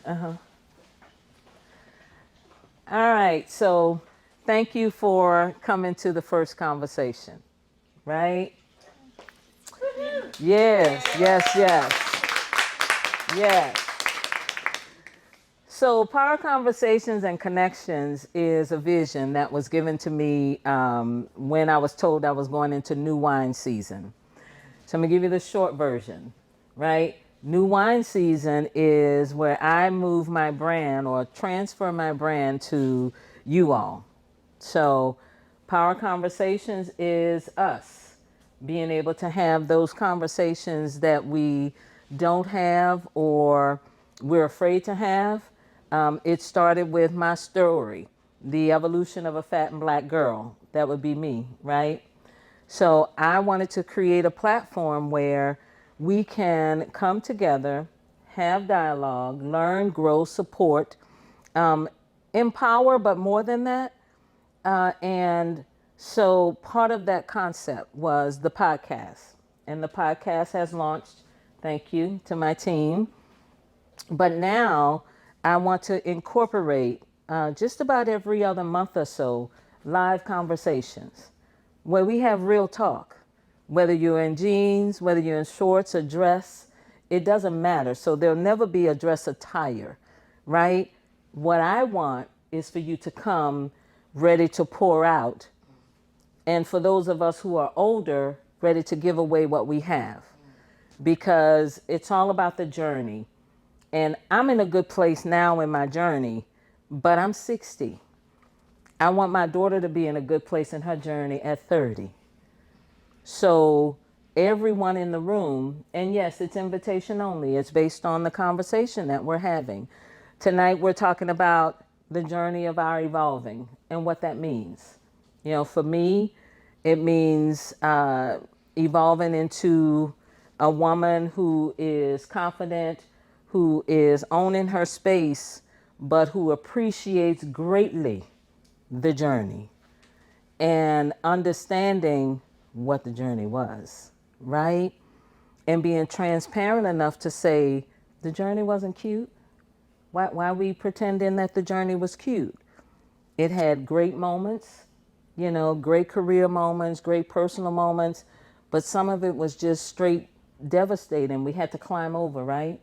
Uh-huh. All right. So thank you for coming to the first conversation, right? Yes, yes, yes, yes. So, Power Conversations and Connections is a vision that was given to me when I was told I was going into new wine season. So, I'm going to give you the short version, right? New wine season is where I move my brand or transfer my brand to you all. So, Power Conversations is us being able to have those conversations that we don't have or we're afraid to have. It started with my story, the evolution of a fat and black girl. That would be me, right? So I wanted to create a platform where we can come together, have dialogue, learn, grow, support, um, empower, but more than that, and so part of that concept was the podcast. And the podcast has launched, thank you to my team. But now I want to incorporate just about every other month or so live conversations where we have real talk. Whether you're in jeans, whether you're in shorts or dress, it doesn't matter. So there'll never be a dress attire, right? What I want is for you to come ready to pour out. And for those of us who are older, ready to give away what we have. Because it's all about the journey. And I'm in a good place now in my journey, but I'm 60. I want my daughter to be in a good place in her journey at 30. So everyone in the room, and yes, it's invitation only. It's based on the conversation that we're having. Tonight we're talking about the journey of our evolving and what that means. You know, for me, it means evolving into a woman who is confident, who is owning her space, but who appreciates greatly the journey and understanding what the journey was, right? And being transparent enough to say the journey wasn't cute. Why are we pretending that the journey was cute? It had great moments, you know, great career moments, great personal moments, but some of it was just straight devastating. We had to climb over, right?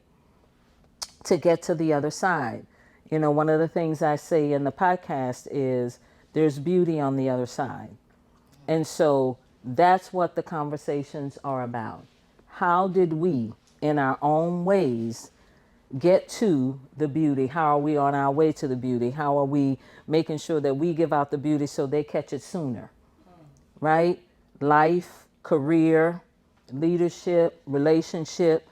To get to the other side. You know, one of the things I say in the podcast is there's beauty on the other side. And so that's what the conversations are about. How did we, in our own ways, get to the beauty? How are we on our way to the beauty? How are we making sure that we give out the beauty so they catch it sooner? Right? Life, career, leadership, relationship.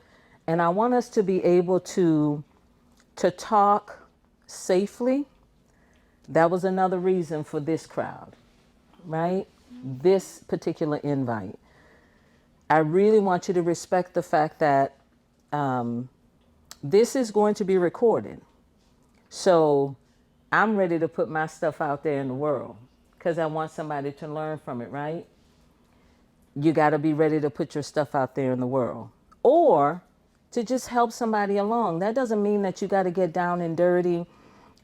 And I want us to be able to talk safely. That was another reason for this crowd, right? This particular invite. I really want you to respect the fact that this is going to be recorded. So I'm ready to put my stuff out there in the world because I want somebody to learn from it, right? You got to be ready to put your stuff out there in the world or to just help somebody along. That doesn't mean that you got to get down and dirty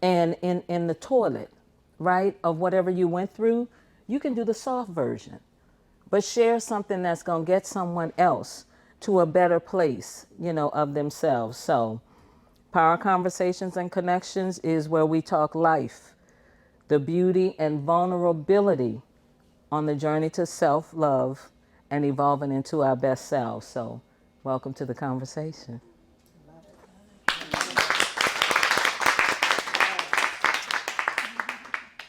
and in the toilet, right? Of whatever you went through. You can do the soft version, but share something that's going to get someone else to a better place, you know, of themselves. So Power Conversations and Connections is where we talk life, the beauty and vulnerability on the journey to self-love and evolving into our best selves. So welcome to the conversation.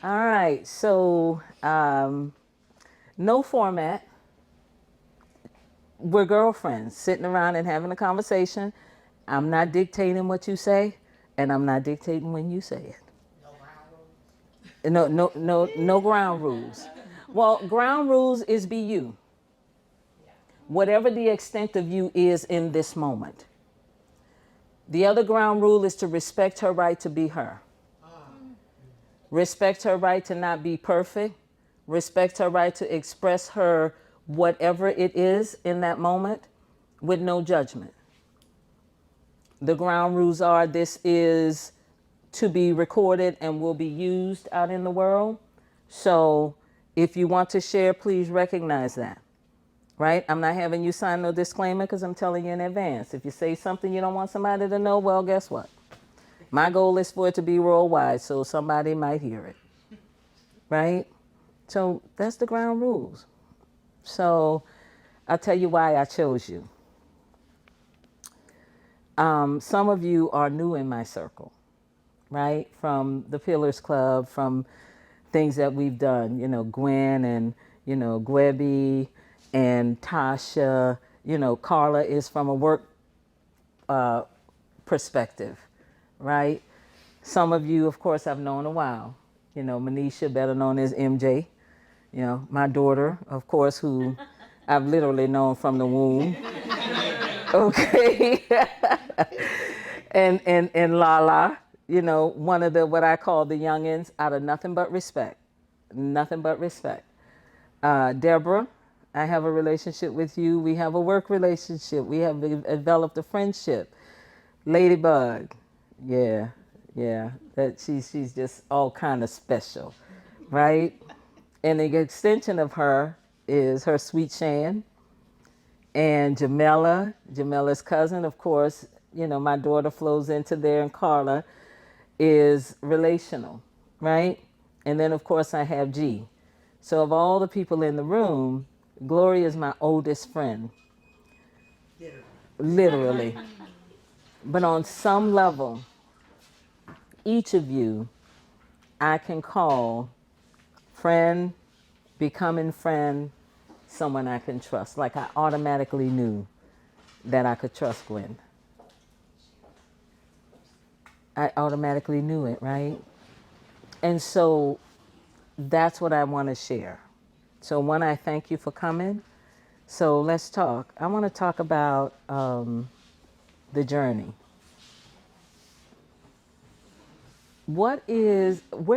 All right, so no format. We're girlfriends sitting around and having a conversation. I'm not dictating what you say, and I'm not dictating when you say it. No ground rules. Well, ground rules is be you. Whatever the extent of you is in this moment. The other ground rule is to respect her right to be her. Respect her right to not be perfect. Respect her right to express her whatever it is in that moment with no judgment. The ground rules are this is to be recorded and will be used out in the world. So if you want to share, please recognize that, right? I'm not having you sign no disclaimer because I'm telling you in advance. If you say something you don't want somebody to know, well, guess what? My goal is for it to be worldwide, so somebody might hear it, right? So that's the ground rules. So I'll tell you why I chose you. Some of you are new in my circle, right? From the Pillars Club, from things that we've done, Gwen and, Gwebby and Tasha, Carla is from a work perspective, right? Some of you, of course, I've known a while. Manisha, better known as MJ, my daughter, of course, who I've literally known from the womb. Okay. and Lala, one of the what I call the youngins out of nothing but respect. Nothing but respect. Deborah, I have a relationship with you. We have a work relationship. We have developed a friendship. Ladybug, yeah, yeah. That she's just all kind of special, right? And the extension of her is her sweet Shan and Jamella's cousin, of course. My daughter flows into there, and Carla is relational, right? And then, of course, I have G. So, of all the people in the room, Gloria is my oldest friend, literally. But on some level, each of you, I can call friend, becoming friend, someone I can trust. Like I automatically knew that I could trust Gwen. I automatically knew it, right? And so that's what I want to share. So, one, I thank you for coming. So, let's talk. I want to talk about the journey. Where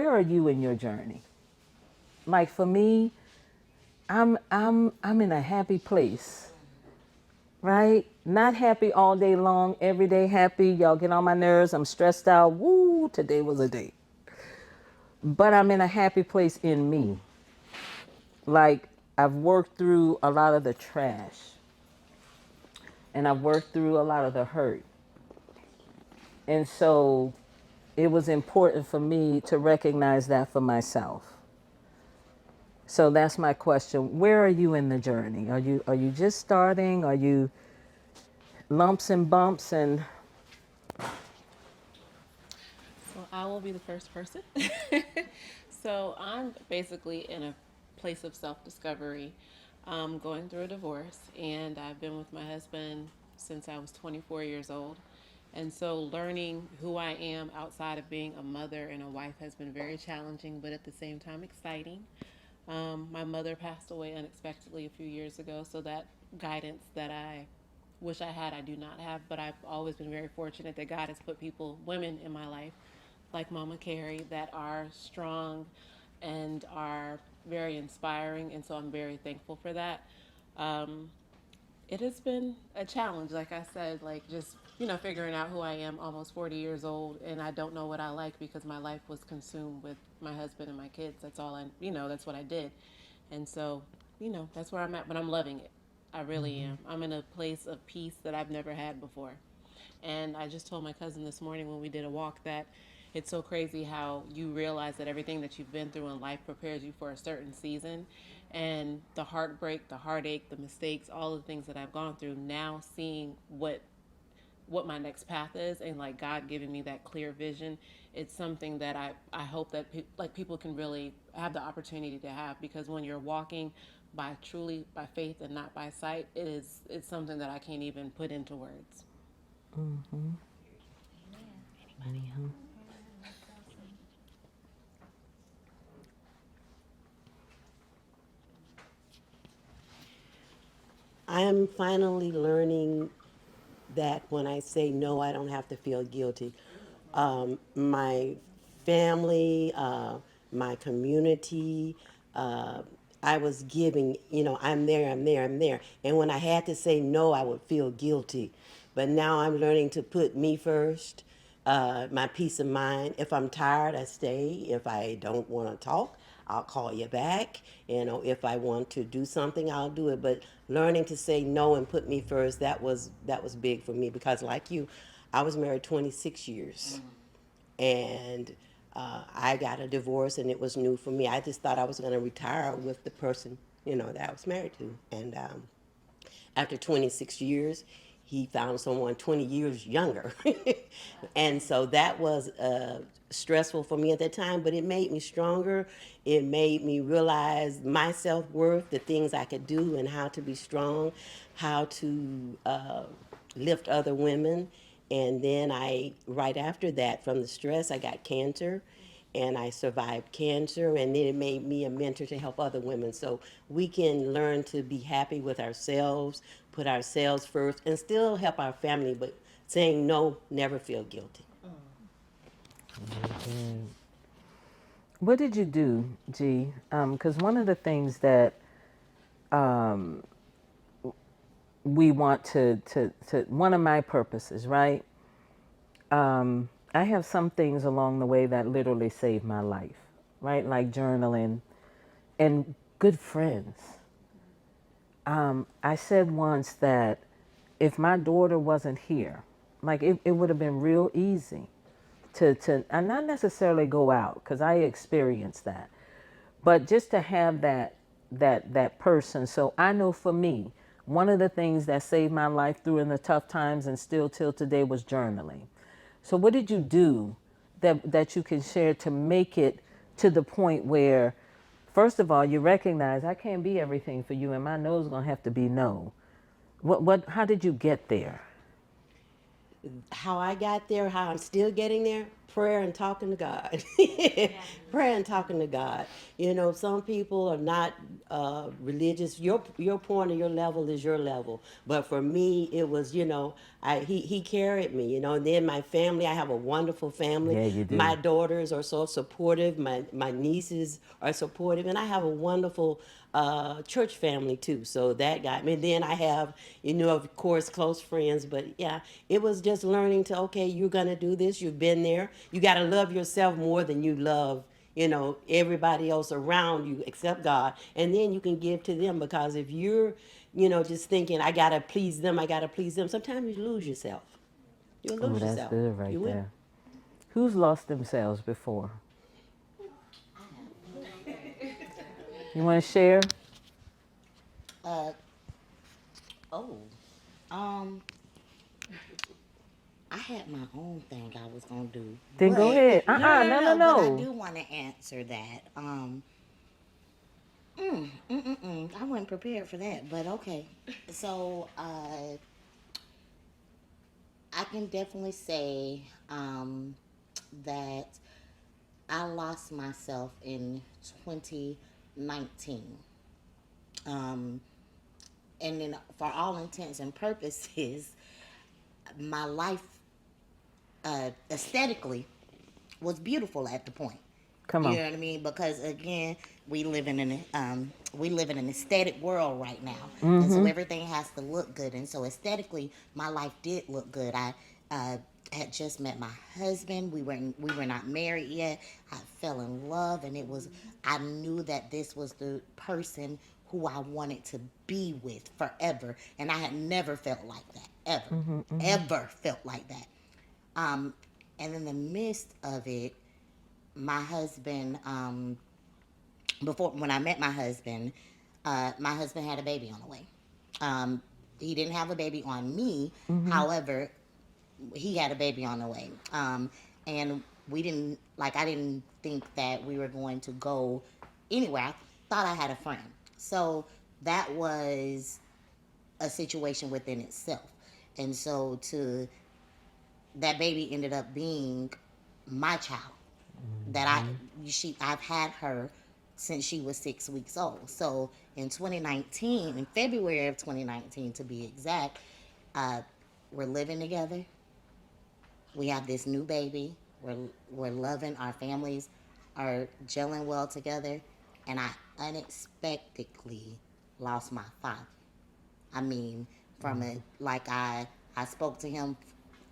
are you in your journey? Like for me, I'm in a happy place, right? Not happy all day long, every day happy. Y'all get on my nerves. I'm stressed out. Woo, today was a day. But I'm in a happy place in me. Like I've worked through a lot of the trash and I've worked through a lot of the hurt. And so it was important for me to recognize that for myself. So that's my question. Where are you in the journey? Are you just starting? Are you lumps and bumps and So I will be the first person. So I'm basically in a place of self discovery, going through a divorce, and I've been with my husband since I was 24 years old. And so learning who I am outside of being a mother and a wife has been very challenging, but at the same time exciting. My mother passed away unexpectedly a few years ago, so that guidance that I wish I had, I do not have. But I've always been very fortunate that God has put people, women in my life, like Mama Carrie, that are strong and are very inspiring. And so I'm very thankful for that. Um, it has been a challenge, like I said, like just, figuring out who I am almost 40 years old, and I don't know what I like because my life was consumed with my husband and my kids. That's all that's what I did. And so, that's where I'm at, but I'm loving it. I really am. I'm in a place of peace that I've never had before. And I just told my cousin this morning when we did a walk that it's so crazy how you realize that everything that you've been through in life prepares you for a certain season. And the heartbreak, the heartache, the mistakes, all the things that I've gone through, now seeing what my next path is, and like God giving me that clear vision, it's something that I hope that people can really have the opportunity to have, because when you're walking by truly by faith and not by sight, it's something that I can't even put into words. I am finally learning that when I say no, I don't have to feel guilty. My family, my community, I was giving, I'm there, I'm there, I'm there. And when I had to say no, I would feel guilty. But now I'm learning to put me first, my peace of mind. If I'm tired, I stay. If I don't want to talk, I'll call you back. You know, if I want to do something, I'll do it. But learning to say no and put me first, that was big for me because, like you, I was married 26 years, and I got a divorce, and it was new for me. I just thought I was going to retire with the person, that I was married to, and after 26 years, he found someone 20 years younger. And so that was stressful for me at that time, but it made me stronger. It made me realize my self worth, the things I could do, and how to be strong, how to lift other women. And then right after that, from the stress, I got cancer, and I survived cancer, and then it made me a mentor to help other women. So we can learn to be happy with ourselves, put ourselves first, and still help our family, but saying no, never feel guilty. What did you do, G? Because one of the things that we want to one of my purposes, right? I have some things along the way that literally saved my life, right? Like journaling and good friends. I said once that if my daughter wasn't here, like it would have been real easy to and not necessarily go out because I experienced that, but just to have that person. So I know for me, one of the things that saved my life through in the tough times and still till today was journaling. So what did you do that you can share to make it to the point where, first of all, you recognize I can't be everything for you, and my no is gonna have to be no. How did you get there? How I got there, how I'm still getting there, prayer and talking to God. Prayer and talking to God. Some people are not religious. Your point or your level is your level. But for me, it was, he carried me, and then my family, I have a wonderful family. Yeah, you My do. daughters are so supportive. My nieces are supportive, and I have a wonderful church family too. So that got me. And then I have, of course, close friends. But yeah, it was just learning to, okay, you're gonna do this. You've been there. You got to love yourself more than you love, everybody else around you except God. And then you can give to them, because if you're, just thinking I gotta please them, I gotta please them, sometimes you lose yourself. You'll Oh, lose that's yourself. good right You will. there. Who's lost themselves before? You want to share? Uh oh. Um I had my own thing I was gonna do, Then go but ahead. no, no, no, No, no, no. But I no. do want to answer that. I wasn't prepared for that, but okay. So, I can definitely say that I lost myself in 2019. Um, and then, for all intents and purposes, my life aesthetically was beautiful at the point. Come You on. know what I mean? Because again, we live in an aesthetic world right now, and so Mm-hmm. everything has to look good. And so aesthetically, my life did look good. I had just met my husband. We were not married yet. I fell in love, and I knew that this was the person who I wanted to be with forever, and I had never felt like that ever, Mm-hmm. Mm-hmm. ever felt like that. Um, and in the midst of it, my husband, before when I met my husband had a baby on the way. Um, he didn't have a baby on me. Mm-hmm. However, he had a baby on the way. And we didn't like. I didn't think that we were going to go anywhere. I thought I had a friend. So that was a situation within itself. And so to that baby ended up being my child. That I've had her since she was 6 weeks old. So in 2019, in February of 2019 to be exact, uh, we're living together. We have this new baby. We're loving, our families are gelling well together, and I unexpectedly lost my father. I mean, from it, like I spoke to him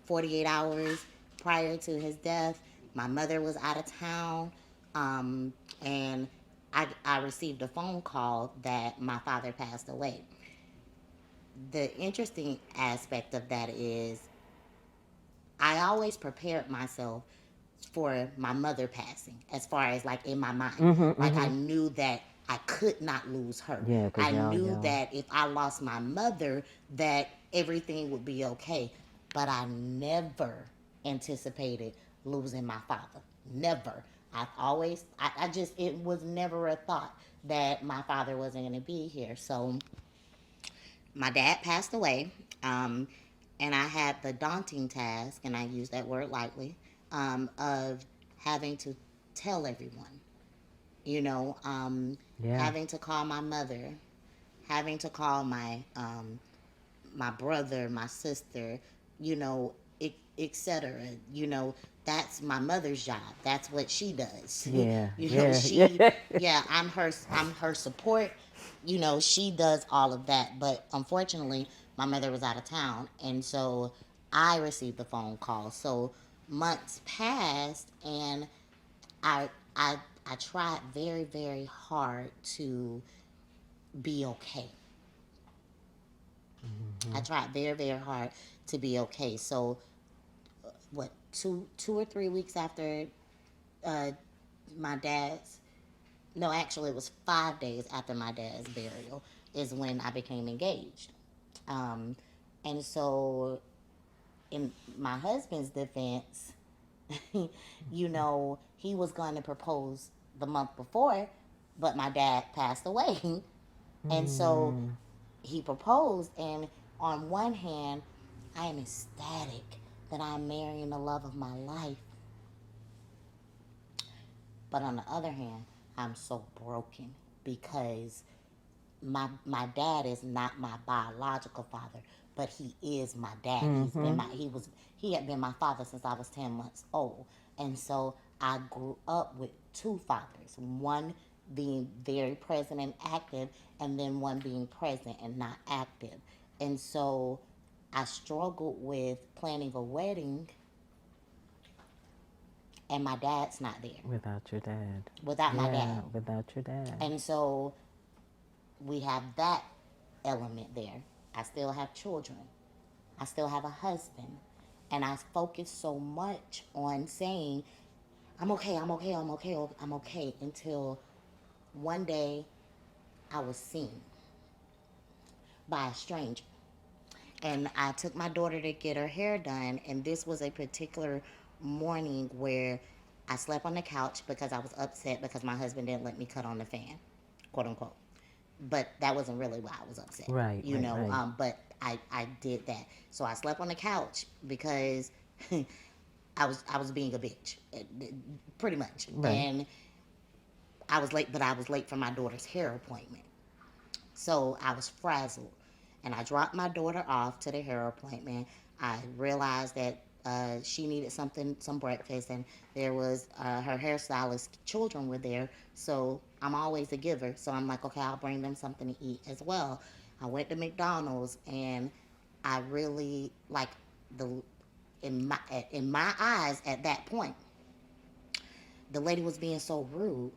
48 hours prior to his death. My mother was out of town, and I received a phone call that my father passed away. The interesting aspect of that is I always prepared myself for my mother passing, as far as like in my mind. Like I knew that I could not lose her. Yeah, because I y'all, knew y'all. that if I lost my mother, that everything would be okay. But I never anticipated losing my father. Never. I just, it was never a thought that my father wasn't going to be here. So my dad passed away, um, and I had the daunting task, and I use that word lightly, of having to tell everyone, you know, Yeah. having to call my mother, having to call my brother, my sister, you know, etc. You know, that's my mother's job. That's what she does. Yeah. You know, Yeah. Yeah. yeah, I'm her support. You know, she does all of that. But unfortunately, my mother was out of town, and so I received the phone call. So months passed, and I I I tried very very hard to be okay. I tried very very hard to be okay. So what, 2 or 3 weeks after uh, my dad's, no, actually it was 5 days after my dad's burial is when I became engaged. Um, and so in my husband's defense, you know, he was going to propose the month before, but my dad passed away. And so Mm. he proposed, and on one hand, I am ecstatic that I'm marrying the love of my life. But on the other hand, I'm so broken because my dad is not my biological father, but he is my dad. He had been my father since I was 10 months old, and so I grew up with two fathers, one being very present and active, and then one being present and not active, and so I struggled with planning a wedding, and my dad's not there Without your dad. without my dad. Yeah. Without your dad. And so we have that element there. I still have children. I still have a husband. And I focus so much on saying, I'm okay, I'm okay, I'm okay, I'm okay, until one day I was seen by a stranger. And I took my daughter to get her hair done. And this was a particular morning where I slept on the couch because I was upset because my husband didn't let me cut on the fan, quote unquote. But that wasn't really why I was upset, Right. you Right. know. Right. But I did that. So I slept on the couch because I was being a bitch, pretty much. Right. And I was late, but I was late for my daughter's hair appointment. So I was frazzled. And I dropped my daughter off to the hair appointment. I realized that she needed something, some breakfast, and there was her hairstylist children were there. So I'm always a giver. So I'm like, okay, I'll bring them something to eat as well. I went to McDonald's, and I really like the in my eyes at that point, the lady was being so rude,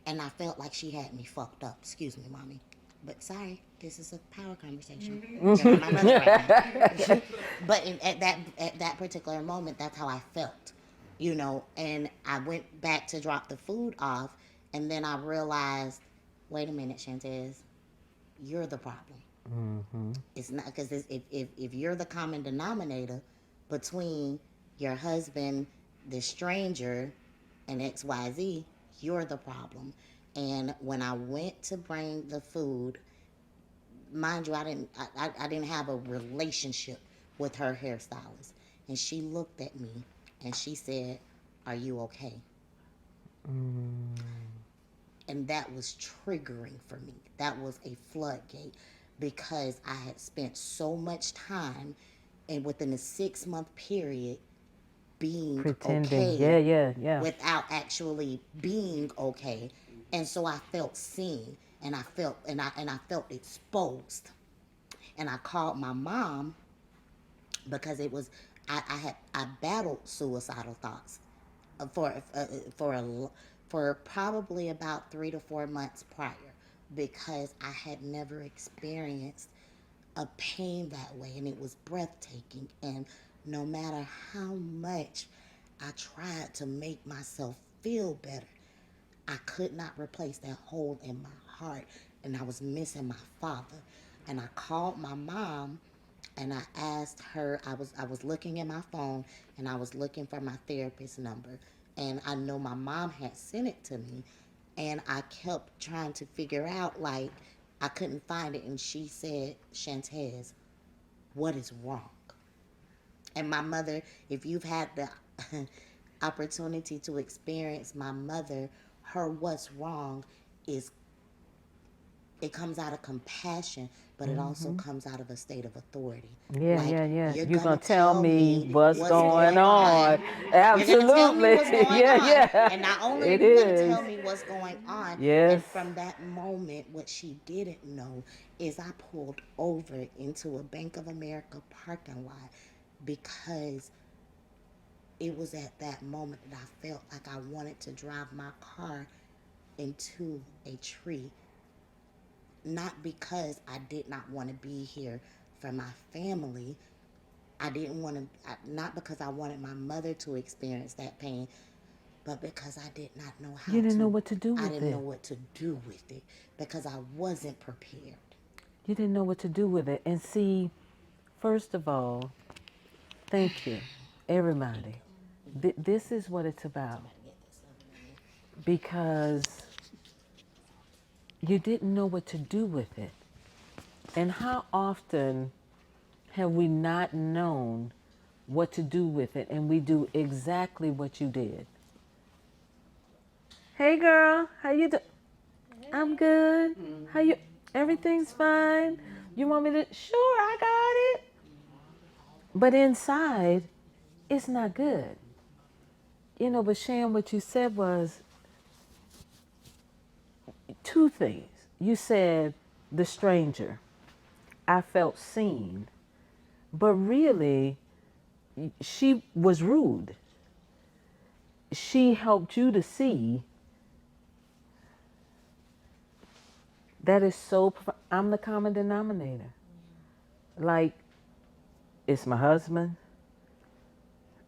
and I felt like she had me fucked up. Excuse me, mommy. But sorry, this is a power conversation. You're not my mother right now. But at that particular moment, that's how I felt, you know. And I went back to drop the food off, and then I realized, wait a minute, Shantez, you're the problem. Mm-hmm. It's not because if you're the common denominator between your husband, the stranger, and XYZ, you're the problem. And when I went to bring the food, mind you, I didn't have a relationship with her hairstylist, and she looked at me and she said, "Are you okay?" Mm. And that was triggering for me. That was a floodgate because I had spent so much time and within a 6 month period being Pretending. Yeah. okay Yeah. Yeah. without actually being okay. And so I felt seen, and I felt exposed. And I called my mom because it was I battled suicidal thoughts for for probably about 3 to 4 months prior, because I had never experienced a pain that way, and it was breathtaking. And no matter how much I tried to make myself feel better, I could not replace that hole in my heart, and I was missing my father. And I called my mom, and I asked her. I was looking at my phone, and I was looking for my therapist number, and I know my mom had sent it to me, and I kept trying to figure out, like, I couldn't find it, and she said, "Shantez, what is wrong?" And my mother, if you've had the opportunity to experience my mother, her what's wrong is, it comes out of compassion, but it also comes out of a state of authority. Yeah, Like, yeah, yeah. you're You're gonna going to tell tell me me what's what's going going on. on. You're gonna tell me Absolutely. what's going Yeah, on. yeah. And not only are It you gonna is. tell me what's going on, Yes. and from that moment, what she didn't know is I pulled over into a Bank of America parking lot, because it was at that moment that I felt like I wanted to drive my car into a tree. Not because I did not want to be here for my family. I didn't want to, not because I wanted my mother to experience that pain, but because I did not know You how didn't know to, what to do I with didn't know it. what to do with it, because I wasn't prepared. You didn't know what to do with it. And see, first of all, thank you, everybody. This is what it's about. Somebody get this over there. Because you didn't know what to do with it. And how often have we not known what to do with it, and we do exactly what you did? Hey girl, how you doing? I'm good. How you? Everything's fine. You want me to? Sure, I got it. But inside, it's not good. But Shan, what you said was two things. You said the stranger. I felt seen, but really, she was rude. She helped you to see that is so. I'm the common denominator. Like, it's my husband,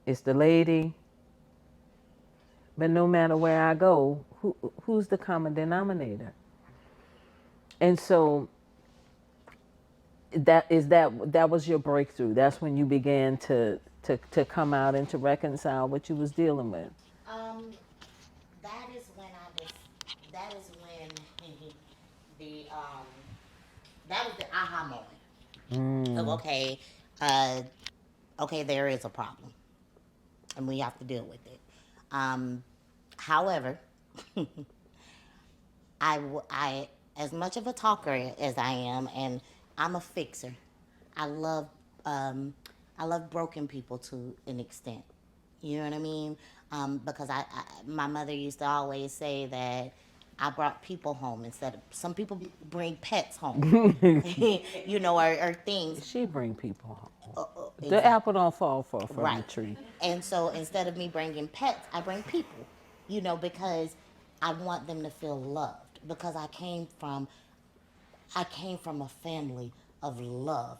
it's the lady, but no matter where I go, who's the common denominator? And so that was your breakthrough. That's when you began to come out and to reconcile what you was dealing with. Um, that is when that is when the that was the aha moment of, Mm. okay, okay, there is a problem, and we have to deal with it. Um, however, I, as much of a talker as I am, and I'm a fixer. I love, um, I love broken people to an extent. You know what I mean? Because my mother used to always say that I brought people home instead of, some people bring pets home, or things. She bring people home. The Exactly. apple don't fall far from the Right. tree. And so instead of me bringing pets, I bring people, because I want them to feel loved, because I came from a family of love,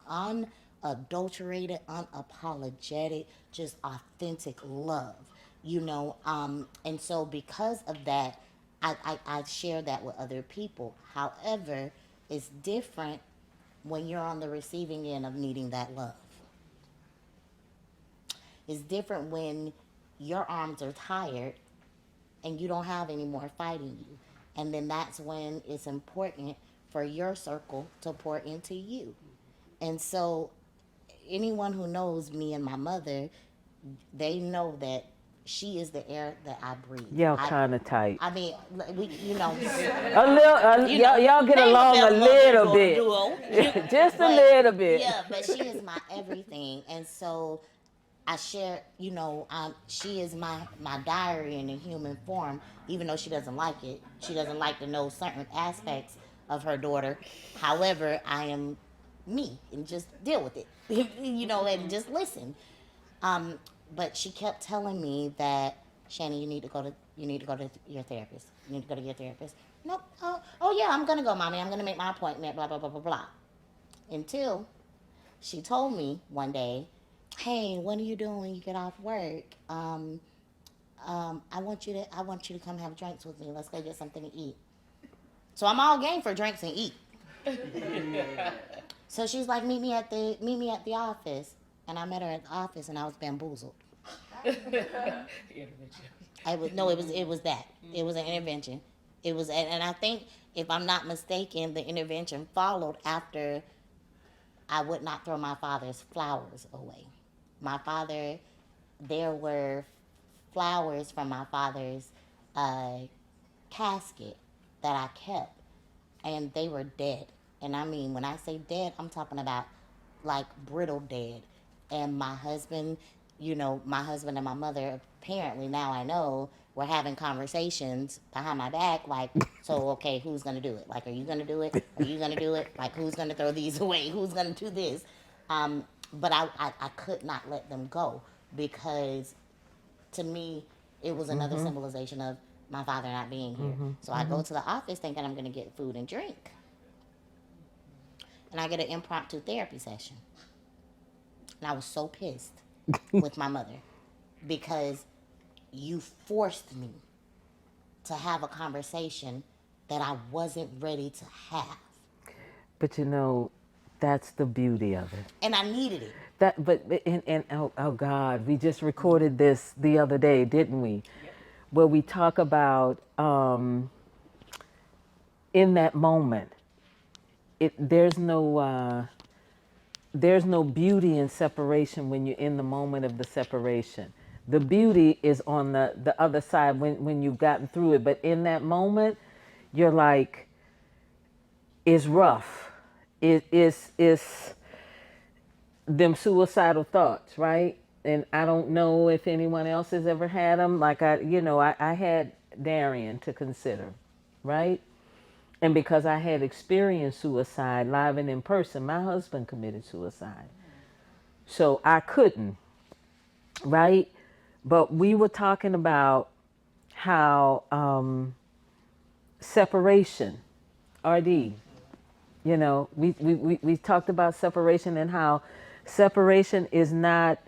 unadulterated, unapologetic, just authentic love, and so because of that, I share that with other people. However, it's different when you're on the receiving end of needing that love. It's different when your arms are tired and you don't have any more fighting you. And then that's when it's important for your circle to pour into you. And so, anyone who knows me and my mother, they know that she is the air that I breathe. Y'all kind of tight. I mean, we, A little, y'all get name a along a Bella Mother little bit, duo. just a But little bit. yeah, but she is my everything, and so I share. She is my diary in a human form. Even though she doesn't like it, she doesn't like to know certain aspects of her daughter. However, I am. me and just deal with it, and just listen. Um, but she kept telling me that, Shani, you need to go to your therapist. You need to go to your therapist. Nope. Oh yeah, I'm gonna go, mommy. I'm gonna make my appointment. Blah blah blah blah blah. Until she told me one day, hey, what are you doing when you get off work? I want you to come have drinks with me. Let's go get something to eat. So I'm all game for drinks and eat. So she's like, meet me at the office. And I met her at the office and I was bamboozled. I was no, it was that. It was an intervention. It was, and I think, if I'm not mistaken, the intervention followed after I would not throw my father's flowers away. My father, there were flowers from my father's uh, casket that I kept, and they were dead. And I mean, when I say dead, I'm talking about like brittle dead. And my husband and my mother, apparently, now I know, were having conversations behind my back, like, so okay, who's gonna do it? Like, are you gonna do it? Are you gonna do it? Like, who's gonna throw these away? Who's gonna do this? But I could not let them go, because to me, it was another symbolization of my father not being here. So I go to the office thinking I'm going to get food and drink. And I get an impromptu therapy session. And I was so pissed with my mother, because you forced me to have a conversation that I wasn't ready to have. But that's the beauty of it. And I needed it. And oh God, we just recorded this the other day, didn't we? Where we talk about in that moment, there's no beauty in separation when you're in the moment of the separation. The beauty is on the other side when you've gotten through it. But in that moment, you're like, it's rough. It's them suicidal thoughts, right? And I don't know if anyone else has ever had them. Like I had Darian to consider, right? And because I had experienced suicide live and in person, my husband committed suicide. So I couldn't, right? But we were talking about how separation, RD, we talked about separation and how separation is not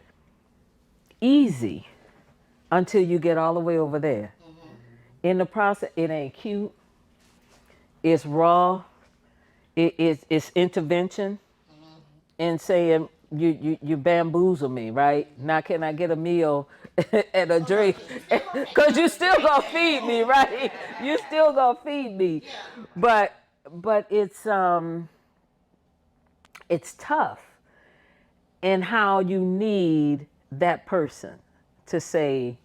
easy until you get all the way over there. In the process, it ain't cute, it's raw, it's intervention and saying you bamboozle me, right? Now can I get a meal and a drink? Cause you still gonna feed me, right? You still gonna feed me. But but it's tough in how you need that person to say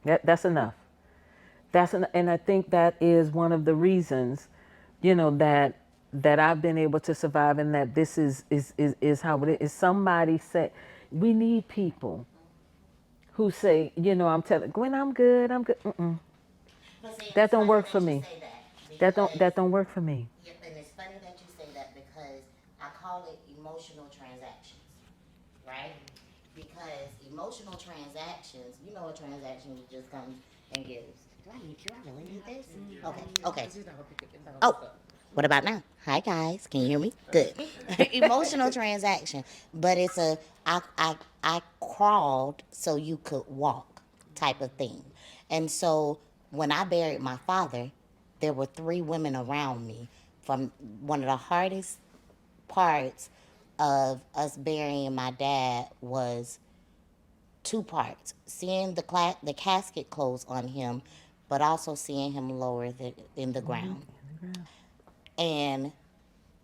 that's enough. And I think that is one of the reasons, that I've been able to survive, and that this is how it is. Somebody said we need people who say, I'm telling Gwen, I'm good, I'm good. Mm-mm. But see, and That it's don't funny work for that you me. say that, That because, don't work for me. yeah, and it's funny that you say that, because I call it emotional transactions, right? Because emotional transactions, a transaction just comes and gives. Do I really need this? Okay, okay. Oh, what about now? Hi guys, can you hear me? Good. Emotional transaction, but it's I crawled so you could walk type of thing. And so when I buried my father, there were three women around me. From one of the hardest parts of us burying my dad was two parts: seeing the casket close on him, but also seeing him lower in the ground. And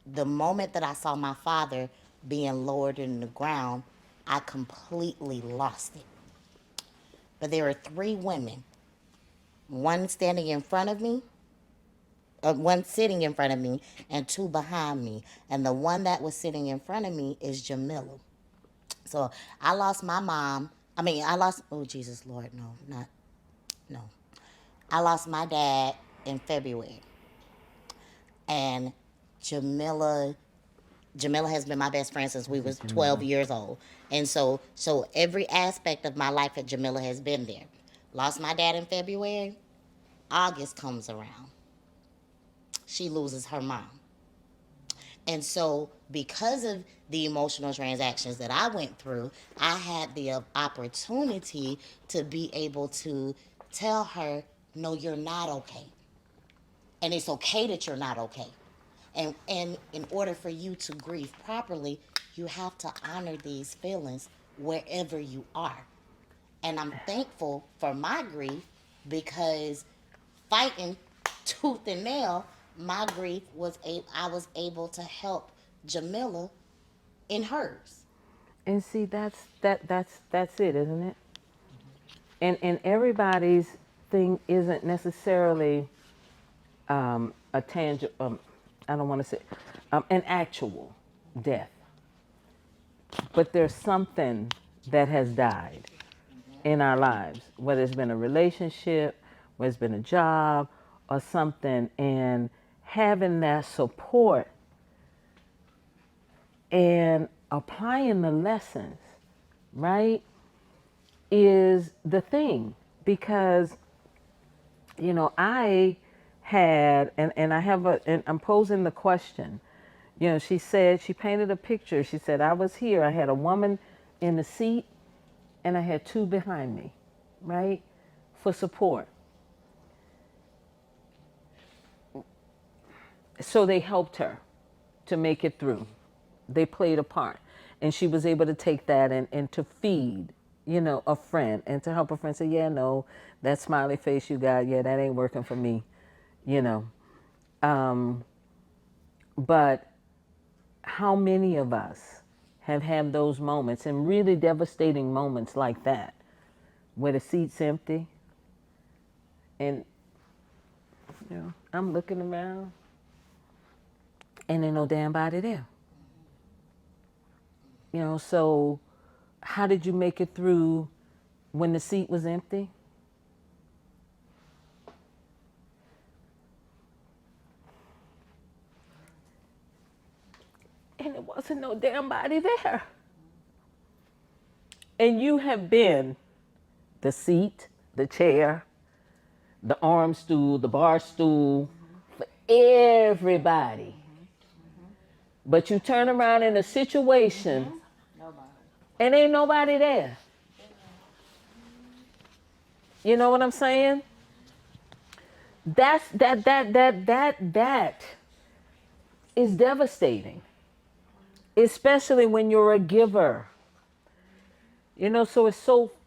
the moment that I saw my father being lowered in the ground, I completely lost it. But there were three women, one standing in front of me, one sitting in front of me, and two behind me. And the one that was sitting in front of me is Jamila. So I lost my mom. Oh, Jesus, Lord, no, not, no. I lost my dad in February. And Jamila Jamila has been my best friend since we This is was 12 Jamila. years old. And so every aspect of my life at Jamila has been there. Lost my dad in February. August comes around. She loses her mom. And so, because of the emotional transactions that I went through, I had the opportunity to be able to tell her, no, you're not okay. And it's okay that you're not okay. And in order for you to grieve properly, you have to honor these feelings wherever you are. And I'm thankful for my grief because fighting tooth and nail, my grief I was able to help Jamila in hers. And see, that's it, isn't it? And everybody's thing isn't necessarily a tangible. I don't want to say an actual death, but there's something that has died in our lives, whether it's been a relationship, whether it's been a job, or something, and having that support and applying the lessons, right, is the thing. Because, I had, and I have and I'm posing the question. She said, she painted a picture. She said, I was here. I had a woman in the seat and I had two behind me, right, for support. So they helped her to make it through. They played a part. And she was able to take that and to feed, a friend and to help a friend say, yeah, no, that smiley face you got, yeah, that ain't working for me, you know. Um, but how many of us have had those moments and really devastating moments like that where the seat's empty and, I'm looking around and ain't no damn body there. So how did you make it through when the seat was empty? And there wasn't no damn body there. And you have been the seat, the chair, the arm stool, the bar stool for everybody. But you turn around in a situation and ain't nobody there. You know what I'm saying? That is devastating, especially when you're a giver. So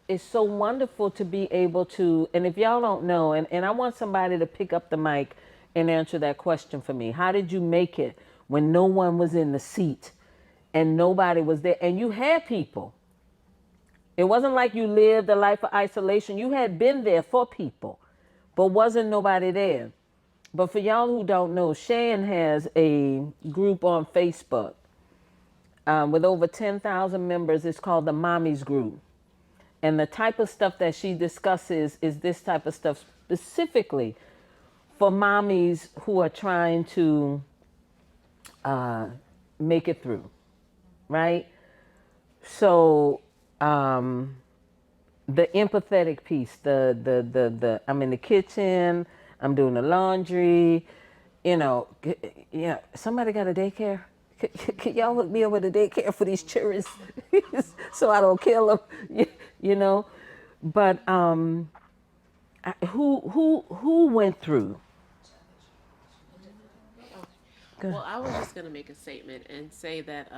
it's so wonderful to be able to, and if y'all don't know, and I want somebody to pick up the mic and answer that question for me. How did you make it when no one was in the seat and nobody was there and you had people? It wasn't like you lived a life of isolation. You had been there for people, but wasn't nobody there. But for y'all who don't know, Shan has a group on Facebook with over 10,000 members. It's called the Mommy's Group. And the type of stuff that she discusses is this type of stuff specifically for mommies who are trying to uh, make it through, right? So the empathetic piece, the I'm in the kitchen, I'm doing the laundry, somebody got a daycare? Could y'all hook me up with a daycare for these children so I don't kill them, you know? But who went through? Oh, Go well, I was just gonna make a statement and say that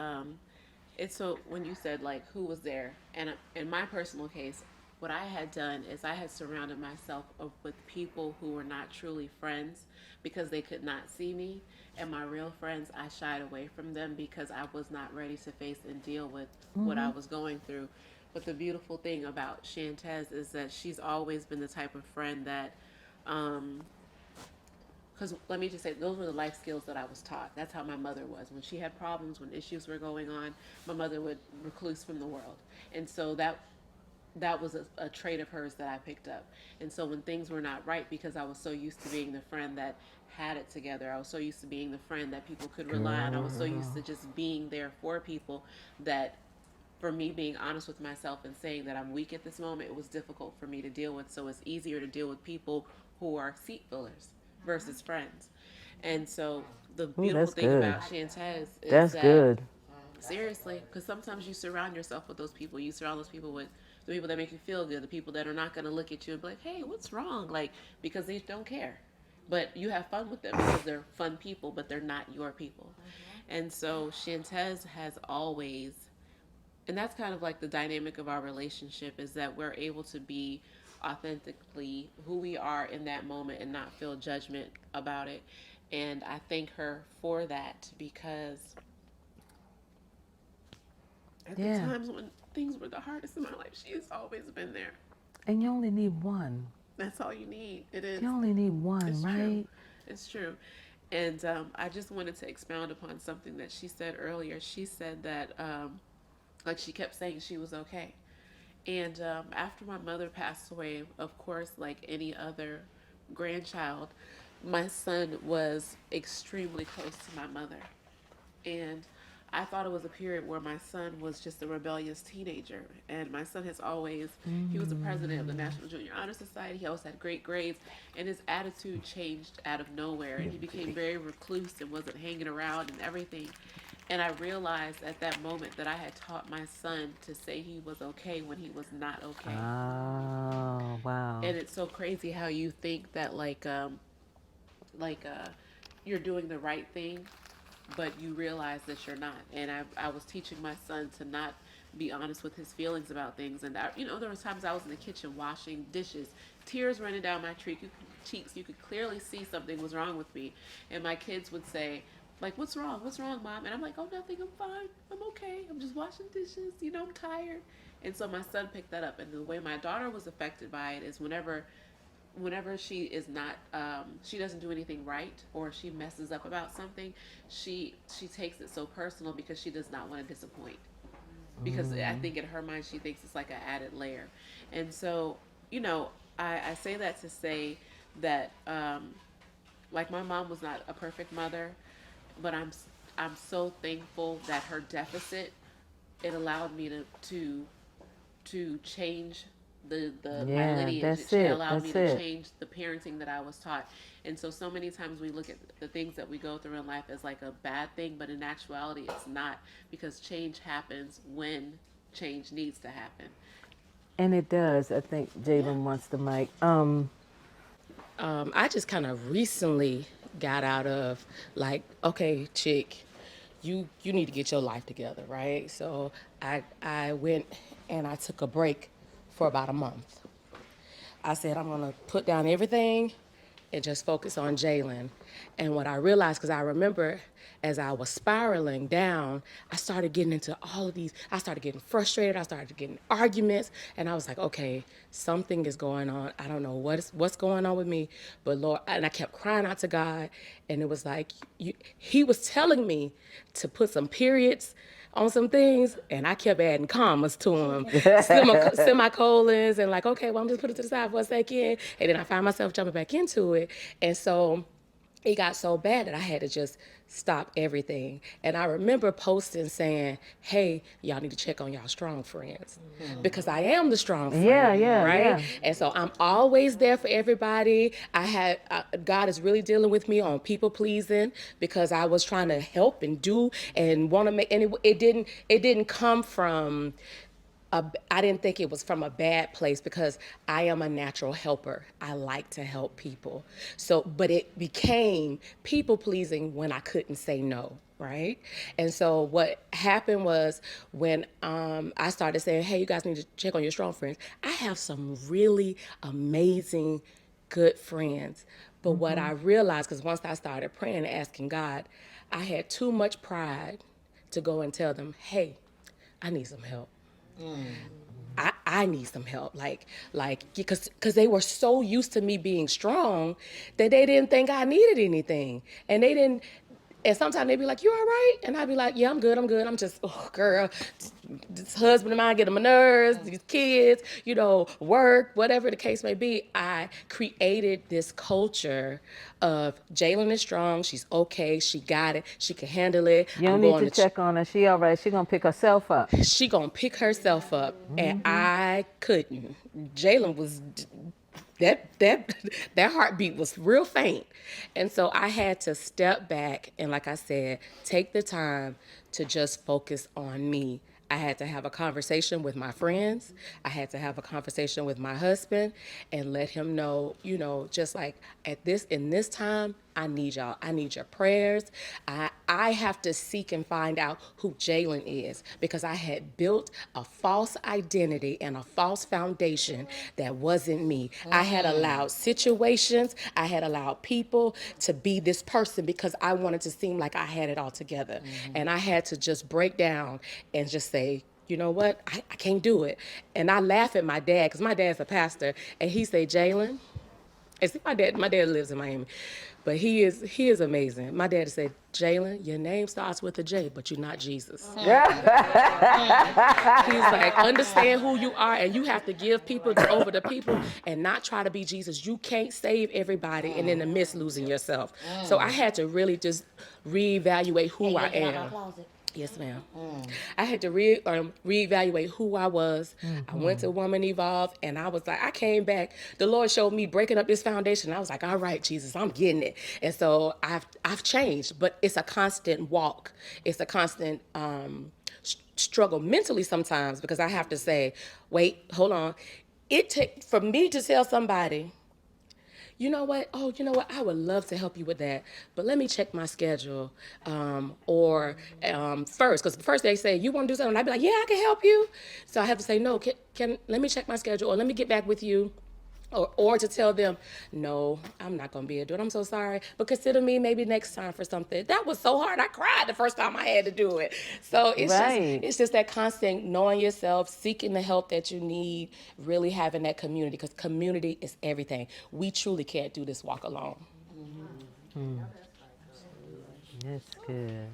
it's so when you said like who was there, and in my personal case, what I had done is I had surrounded myself with people who were not truly friends because they could not see me, and my real friends, I shied away from them because I was not ready to face and deal with what I was going through. But the beautiful thing about Shantez is that she's always been the type of friend that um, because let me just say those were the life skills that I was taught. That's how my mother was. When she had problems, when issues were going on, my mother would recluse from the world. And so that that was a trait of hers that I picked up. And so when things were not right, because I was so used to being the friend that had it together, I was so used to being the friend that people could rely on, I was so used to just being there for people, that for me being honest with myself and saying that I'm weak at this moment, it was difficult for me to deal with. So it's easier to deal with people who are seat fillers versus friends. And so the Ooh, beautiful that's thing good. about Shantez is That's that, good. seriously, because sometimes you surround yourself with those people. You surround those people with the people that make you feel good, the people that are not going to look at you and be like, hey, what's wrong? Like, because they don't care. But you have fun with them because they're fun people, but they're not your people. And so Shantez has always, and that's kind of like the dynamic of our relationship, is that we're able to be authentically who we are in that moment and not feel judgment about it. And I thank her for that, because at the Yeah. times when things were the hardest in my life, she has always been there. And you only need one. That's all you need. It is. You only need one, It's true. right? It's true. And I just wanted to expound upon something that she said earlier. She said that, like, she kept saying she was okay. And after my mother passed away, of course, like any other grandchild, my son was extremely close to my mother. And I thought it was a period where my son was just a rebellious teenager. And my son has always, he was the president of the National Junior Honor Society. He always had great grades. And his attitude changed out of nowhere. And he became very recluse and wasn't hanging around and everything. And I realized at that moment that I had taught my son to say he was okay when he was not okay. Oh, wow. And it's so crazy how you think that, like you're doing the right thing, but you realize that you're not. And I was teaching my son to not be honest with his feelings about things. And there was times I was in the kitchen washing dishes, tears running down my cheeks. You could clearly see something was wrong with me. And my kids would say, like, what's wrong? What's wrong, Mom? And I'm like, oh, nothing. I'm fine. I'm okay. I'm just washing dishes. I'm tired. And so my son picked that up. And the way my daughter was affected by it is whenever she is not she doesn't do anything right, or she messes up about something, she takes it so personal, because she does not want to disappoint, because I think in her mind she thinks it's like an added layer. And so, I say that to say that, like, my mom was not a perfect mother, but I'm so thankful that her deficit, it allowed me to change the my Yeah, lineage. that's It it. allowed me That's to it. change the parenting that I was taught. And so many times we look at the things that we go through in life as like a bad thing, but in actuality it's not, because change happens when change needs to happen. And it does. I think Yeah. Jalen wants the mic. I just kind of recently got out of, like, okay, chick, you need to get your life together, right? So I went and I took a break for about a month. I said I'm gonna put down everything and just focus on Jalen. And what I realized, because I remember as I was spiraling down, I started getting into all of these. I started getting frustrated. I started getting arguments, and I was like, okay, something is going on. I don't know what's going on with me, but Lord, and I kept crying out to God, and it was like He was telling me to put some periods on some things, and I kept adding commas to them, semicolons, and like, okay, well, I'm just put it to the side for a second, and then I find myself jumping back into it, and so it got so bad that I had to just stop everything. And I remember posting saying, hey, y'all need to check on y'all strong friends. Because I am the strong Yeah, friend, yeah, right? yeah. And so I'm always there for everybody. God is really dealing with me on people pleasing, because I was trying to help and do and want to make, and it didn't come from I didn't think it was from a bad place, because I am a natural helper. I like to help people. So, but it became people pleasing when I couldn't say no, right? And so what happened was, when I started saying, hey, you guys need to check on your strong friends, I have some really amazing, good friends. But what I realized, because once I started praying and asking God, I had too much pride to go and tell them, hey, I need some help. I need some help, because they were so used to me being strong that they didn't think I needed anything, and they didn't. And sometimes they be like, "You all right?" And I be like, "Yeah, I'm good. I'm good. I'm just, oh, girl, this husband of mine get on my nerves. These kids, work, whatever the case may be." I created this culture of Jalen is strong. She's okay. She got it. She can handle it. You I'm don't need going to to. check on her. She all right. She gonna pick herself up. She gonna pick herself up, and I couldn't. Jalen was that that heartbeat was real faint, and so I had to step back and, like I said, take the time to just focus on me. I had to have a conversation with my friends. I had to have a conversation with my husband and let him know, just like in this time, I need y'all. I need your prayers. I have to seek and find out who Jalen is, because I had built a false identity and a false foundation that wasn't me. I had allowed situations, I had allowed people to be this person because I wanted to seem like I had it all together. And I had to just break down and just say, you know what? I can't do it. And I laugh at my dad, because my dad's a pastor, and he say, Jalen, and see, my dad lives in Miami, but he is amazing. My dad said, Jalen, your name starts with a J, but you're not Jesus. He's like, understand who you are, and you have to give people over to people and not try to be Jesus. You can't save everybody and in the midst losing yourself. So I had to really just reevaluate who I am. Yes, ma'am. I had to reevaluate who I was. I went to Woman Evolve, and I was like, I came back. The Lord showed me breaking up this foundation. I was like, all right, Jesus, I'm getting it. And so I've changed, but it's a constant walk. It's a constant struggle mentally sometimes, because I have to say, wait, hold on. It takes for me to tell somebody, you know what? Oh, you know what? I would love to help you with that, but let me check my schedule. Or first, because first they say, you want to do something? I'd be like, yeah, I can help you. So I have to say, no, can let me check my schedule, or let me get back with you. Or to tell them, no, I'm not going to be able to do it. I'm so sorry. But consider me maybe next time for something. That was so hard. I cried the first time I had to do it. So Right. it's just that constant knowing yourself, seeking the help that you need, really having that community, because community is everything. We truly can't do this walk alone. That's good.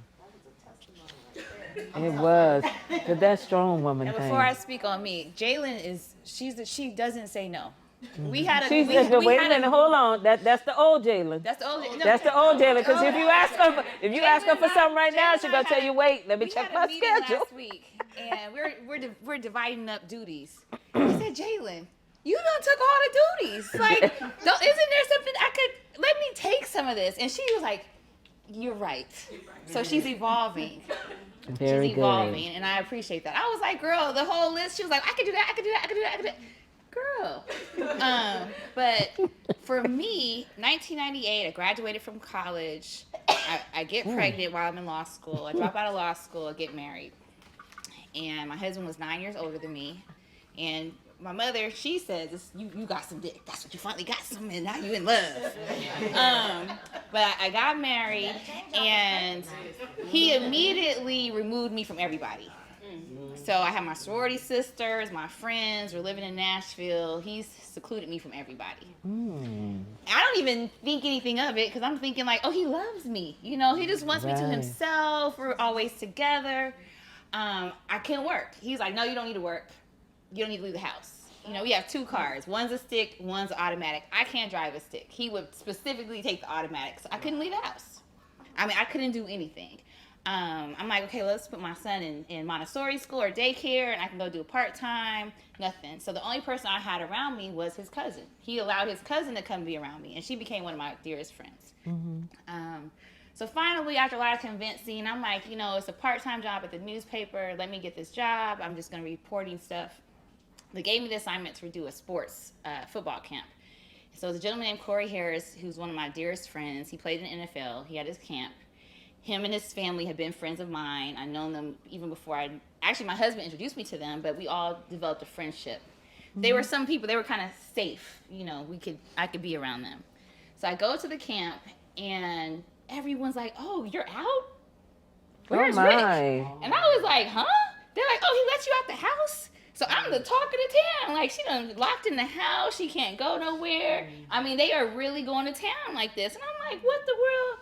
It was. But that strong woman And before thing. I speak on me, Jalen is she doesn't say no. We had a She's we, we wait a had minute, a hold on. That's the old Jalen. that's the only no, That's the old Jalen. Because if you ask her for something right now, Jalen she's and I gonna tell you, wait, let me we check had my a meeting schedule. last week, and we're dividing up duties. He said, Jalen, you done took all the duties. Like, isn't there something I could let me take some of this? And she was like, you're right. So she's evolving. Very She's good. evolving, and I appreciate that. I was like, girl, the whole list. She was like, I could do that. I could do that. I could do that. I could do that. Girl. But for me, 1998, I graduated from college. I get pregnant while I'm in law school. I drop out of law school. I get married, and my husband was 9 years older than me, and my mother, she says, you got some dick. That's what you finally got some, and now you in love. But I got married, and he immediately removed me from everybody. So I have my sorority sisters, my friends. We're living in Nashville. He's secluded me from everybody. I don't even think anything of it, because I'm thinking like, oh, he loves me. He just wants me to Right. himself. We're always together. I can work. He's like, no, you don't need to work. You don't need to leave the house. We have two cars. One's a stick, one's automatic. I can't drive a stick. He would specifically take the automatic, so I couldn't leave the house. I mean, I couldn't do anything. I'm like, okay, let's put my son in Montessori school or daycare, and I can go do a part-time. Nothing. So the only person I had around me was his cousin. He allowed his cousin to come be around me, and she became one of my dearest friends. So finally, after a lot of convincing, I'm like, it's a part-time job at the newspaper. Let me get this job. I'm just going to be reporting stuff. They gave me the assignment to do a sports football camp. So there's a gentleman named Corey Harris, who's one of my dearest friends. He played in the NFL. He had his camp. Him and his family have been friends of mine. I've known them even before actually my husband introduced me to them, but we all developed a friendship. They were some people, they were kind of safe. I could be around them. So I go to the camp, and everyone's like, oh, you're out? Where's Rick? And I was like, huh? They're like, oh, he let you out the house? So I'm the talk of the town. Like, she done locked in the house. She can't go nowhere. I mean, they are really going to town like this. And I'm like, what the world?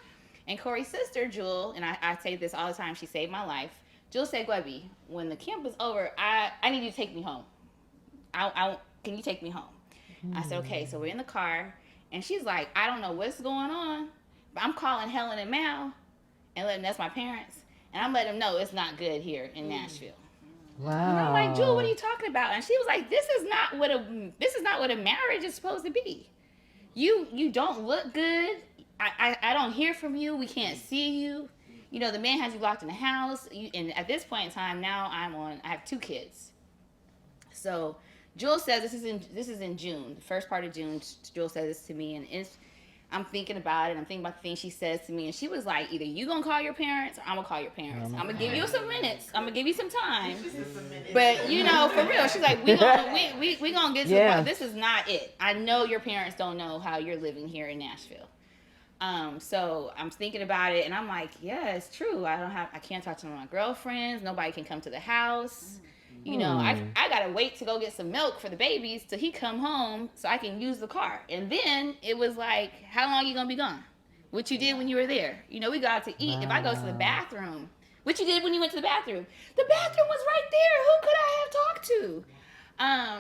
And Corey's sister, Jewel, and I say this all the time, she saved my life. Jewel said, Glebby, when the camp is over, I need you to take me home. Can you take me home? I said, okay. So we're in the car, and she's like, I don't know what's going on, but I'm calling Helen and Mal and letting that's my parents, and I'm letting them know it's not good here in Nashville. Wow. And I'm like, Jewel, what are you talking about? And she was like, this is not what a marriage is supposed to be. You don't look good. I don't hear from you. We can't see you. You know, the man has you locked in the house. And at this point in time, now I have 2 kids. So Jewel says this is in June, the first part of June. Jewel says this to me, and I'm thinking about it. I'm thinking about the things she says to me, and she was like, either you gonna call your parents or I'm gonna call your parents. I'm gonna give you some minutes. I'm gonna give you some time. But you know, for real, she's like, we gonna get to the point. This is not it. I know your parents don't know how you're living here in Nashville. So I'm thinking about it, and I'm like, yeah, it's true. I can't talk to my girlfriends. Nobody can come to the house. You know, I gotta wait to go get some milk for the babies till he come home so I can use the car. And then it was like, how long you gonna be gone? What you did when you were there? You know, we go out to eat. Wow. If I go to the bathroom, what you did when you went to the bathroom? The bathroom was right there. Who could I have talked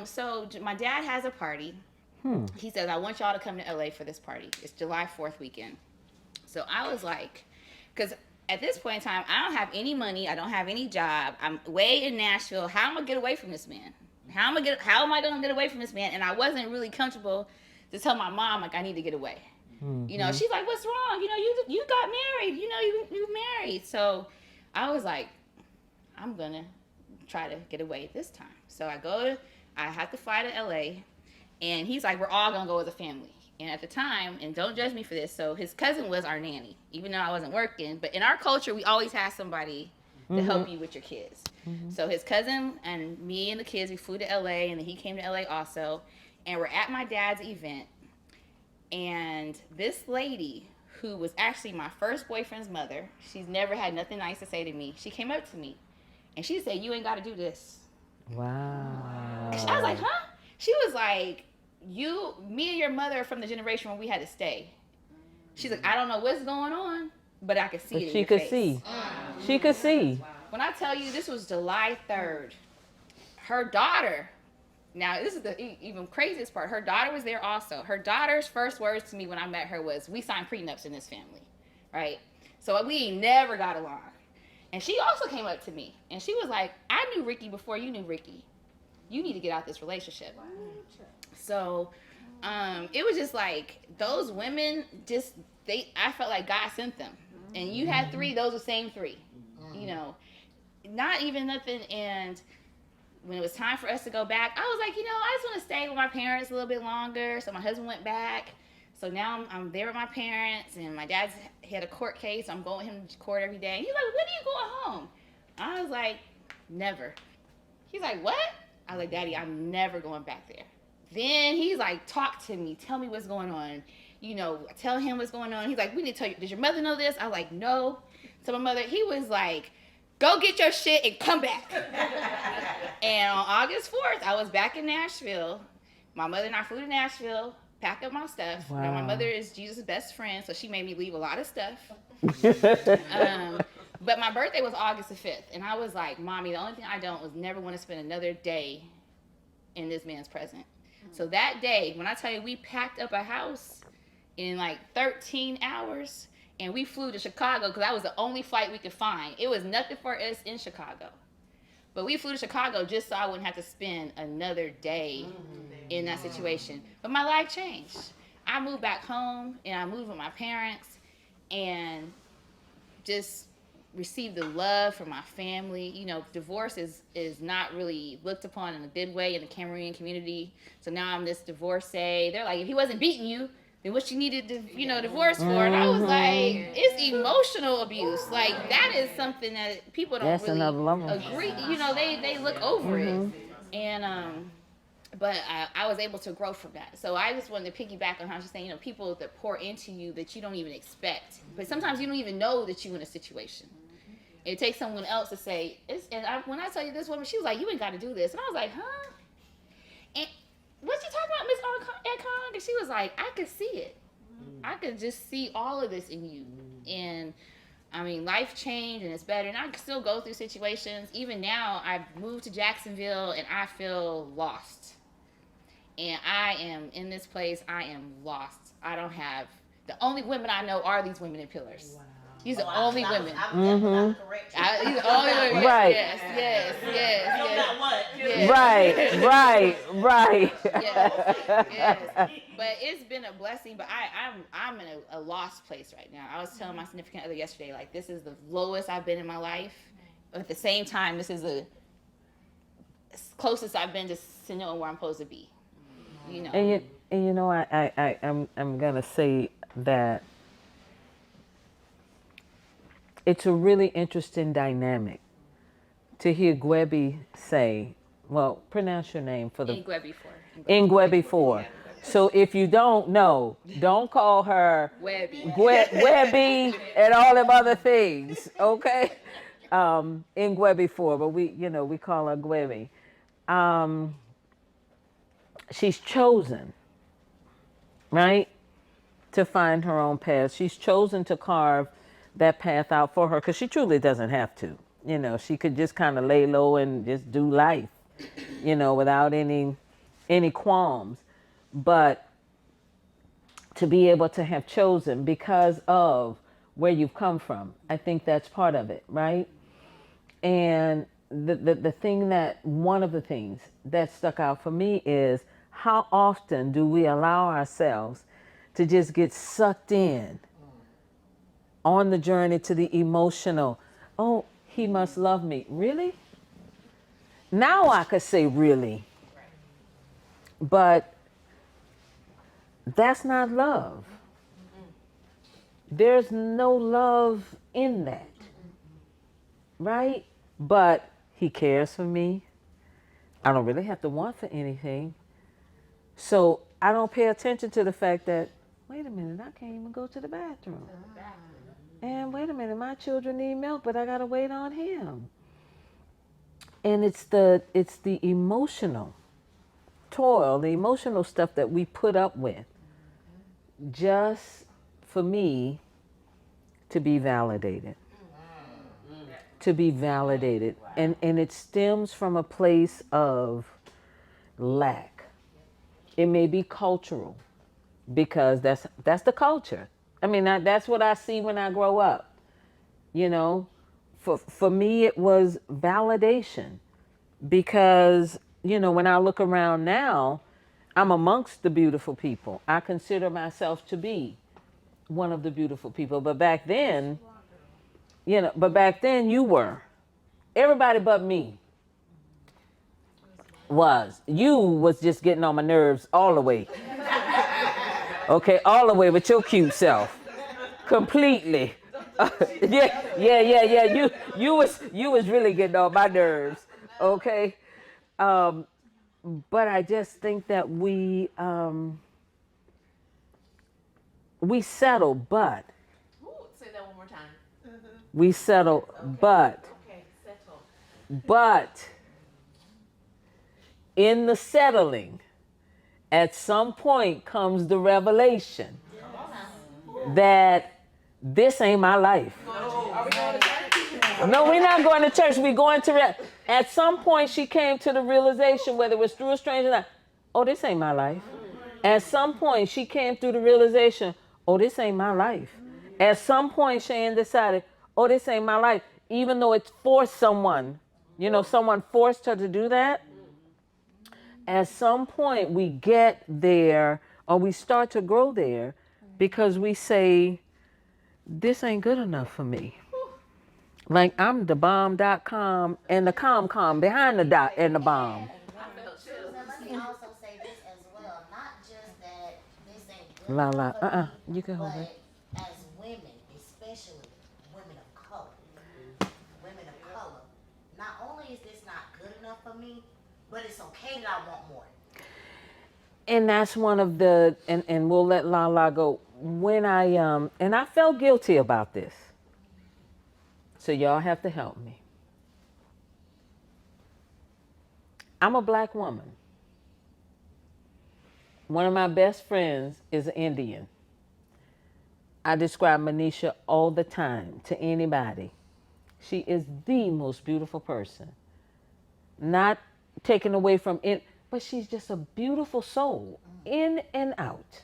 to? So my dad has a party. He says, I want y'all to come to LA for this party. It's July 4th weekend. So I was like, because at this point in time, I don't have any money. I don't have any job. I'm way in Nashville. How am I gonna get away from this man? How am I gonna get away from this man? And I wasn't really comfortable to tell my mom, like, I need to get away. You know, she's like, what's wrong? You know, you got married. You know, you married. So I was like, I'm gonna try to get away this time. So I have to fly to LA, and he's like, we're all gonna go as a family. And at the time, and don't judge me for this, so his cousin was our nanny, even though I wasn't working. But in our culture, we always have somebody to help you with your kids. So his cousin and me and the kids, we flew to LA, and then he came to LA also. And we're at my dad's event. And this lady, who was actually my first boyfriend's mother, she's never had nothing nice to say to me. She came up to me, and she said, you ain't got to do this. Wow. And I was like, huh? She was like, me and your mother are from the generation when we had to stay. She's like, I don't know what's going on, but I could see it in your face. She could see. When I tell you this was July 3rd, her daughter, now this is the even craziest part, her daughter was there also. Her daughter's first words to me when I met her was, we signed prenups in this family, right? So we never got along. And she also came up to me, and she was like, I knew Ricky before you knew Ricky. You need to get out this relationship. So it was just like, those women, I felt like God sent them. And you had 3, those were the same 3. You know, not even nothing. And when it was time for us to go back, I was like, you know, I just want to stay with my parents a little bit longer. So my husband went back. So now I'm there with my parents, and my dad's had a court case. I'm going with him to court every day. And he's like, when are you going home? I was like, never. He's like, what? I was like, Daddy, I'm never going back there. Then he's like, talk to me. Tell me what's going on. You know, tell him what's going on. He's like, we need to tell you. Did your mother know this? I was like, no. So my mother, he was like, go get your shit and come back. And on August 4th, I was back in Nashville. My mother and I flew to Nashville, packed up my stuff. Wow. Now, my mother is Jesus' best friend, so she made me leave a lot of stuff. But my birthday was August the 5th. And I was like, Mommy, the only thing I don't was never want to spend another day in this man's presence. So that day, when I tell you we packed up a house in like 13 hours, and we flew to Chicago because that was the only flight we could find. It was nothing for us in Chicago. But we flew to Chicago just so I wouldn't have to spend another day in that situation. But my life changed. I moved back home, and I moved with my parents, and just received the love from my family. You know, divorce is not really looked upon in a good way in the Cameroonian community. So now I'm this divorcee. They're like, if he wasn't beating you, then what you needed to, divorce for? And I was like, it's emotional abuse. Like, that is something that people don't really agree. You know, they look over it. And but I was able to grow from that. So I just wanted to piggyback on how she's saying, people that pour into you that you don't even expect. But sometimes you don't even know that you're in a situation. It takes someone else to say, when I tell you this woman, she was like, you ain't got to do this. And I was like, huh? And what you talking about, Miss Ekong? And she was like, I could see it. I could just see all of this in you. And I mean, life changed and it's better. And I still go through situations. Even now, I've moved to Jacksonville and I feel lost. And I am in this place, I am lost. I don't have, the only women I know are these women in pillars. These are the only women. I was definitely about to correct you. These are the only women. Right. Yes. Right. Yes. But it's been a blessing. But I'm in a lost place right now. I was telling my significant other yesterday, like, this is the lowest I've been in my life. But at the same time, this is the closest I've been to knowing where I'm supposed to be. You know. And you know, I'm gonna say that it's a really interesting dynamic to hear Gwebi say, well, pronounce your name for the Ngwebi for. So if you don't know, don't call her Gwebi and all them other things, okay? Ngwebi for, but we call her Gwebi. She's chosen, right, to find her own path. She's chosen to carve that path out for her because she truly doesn't have to. She could just kind of lay low and just do life, without any qualms. But to be able to have chosen because of where you've come from, I think that's part of it, right? And the thing one of the things that stuck out for me is how often do we allow ourselves to just get sucked in on the journey to the emotional. Oh, he must love me. Really? Now I could say really. But that's not love. There's no love in that. Right? But he cares for me. I don't really have to want for anything. So I don't pay attention to the fact that, wait a minute, I can't even go to the bathroom. And wait a minute, my children need milk, but I gotta wait on him. And it's the emotional toil, the emotional stuff that we put up with, just for me to be validated. To be validated. And it stems from a place of lack. It may be cultural because that's the culture. I mean, that's what I see when I grow up. For me, it was validation because, when I look around now, I'm amongst the beautiful people. I consider myself to be one of the beautiful people. But back then, you were. Everybody but me You was just getting on my nerves all the way. Okay, all the way with your cute self. Completely. Yeah. You was really getting on my nerves. Okay. But I just think that we settle, but Say that one more time. we settle, but in the settling, at some point comes the revelation that this ain't my life. No, we're not going to church. We're going to. At some point, she came to the realization, whether it was through a stranger or not, oh, this ain't my life. At some point, she came through the realization, oh, this ain't my life. At some point, Cheyenne decided, oh, this ain't my life. Even though it's for someone, someone forced her to do that. At some point, we get there or we start to grow there because we say, this ain't good enough for me. Like I'm the bomb.com and the com behind the dot and the bomb. Now, let me also say this as well. Not just that this ain't good La enough la, for me, you can hold it. but as women, especially women of color, not only is this not good enough for me, but it's okay that I want more. And that's one of the, and we'll let La go. When and I felt guilty about this. So y'all have to help me. I'm a black woman. One of my best friends is an Indian. I describe Manisha all the time to anybody. She is the most beautiful person. Not taken away from it, but she's just a beautiful soul in and out.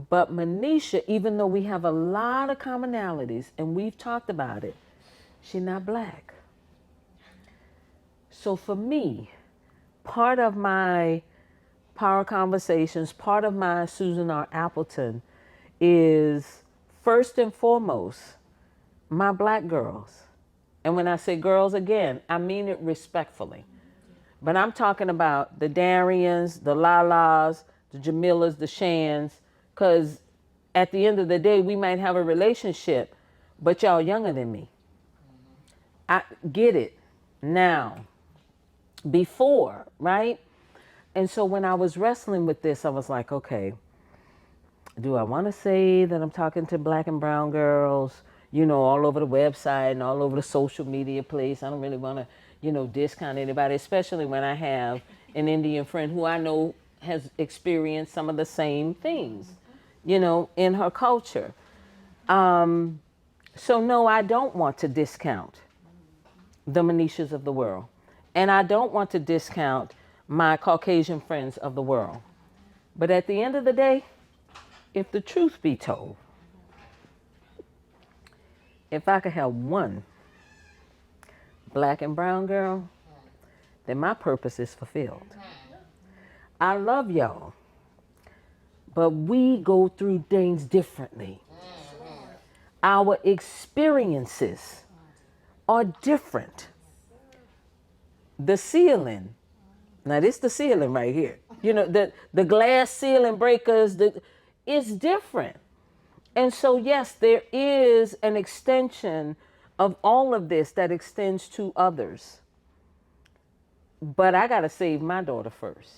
But Manisha, even though we have a lot of commonalities and we've talked about it, she's not black. So for me, part of my Power Conversations, part of my Susan R. Appleton is first and foremost my black girls. And when I say girls again, I mean it respectfully. But I'm talking about the Darians, the Lalas, the Jamilas, the Shans, because at the end of the day, we might have a relationship, but y'all younger than me. I get it now. Before, right? And so when I was wrestling with this, I was like, okay, do I want to say that I'm talking to black and brown girls, all over the website and all over the social media place? I don't really want to, discount anybody, especially when I have an Indian friend who I know has experienced some of the same things, in her culture. So no, I don't want to discount the Manishas of the world. And I don't want to discount my Caucasian friends of the world. But at the end of the day, if the truth be told, if I could have one black and brown girl, then my purpose is fulfilled. I love y'all, but we go through things differently. Our experiences are different. The ceiling, now this the ceiling right here. The glass ceiling breakers, it's different. And so, yes, there is an extension of all of this that extends to others. But I got to save my daughter first.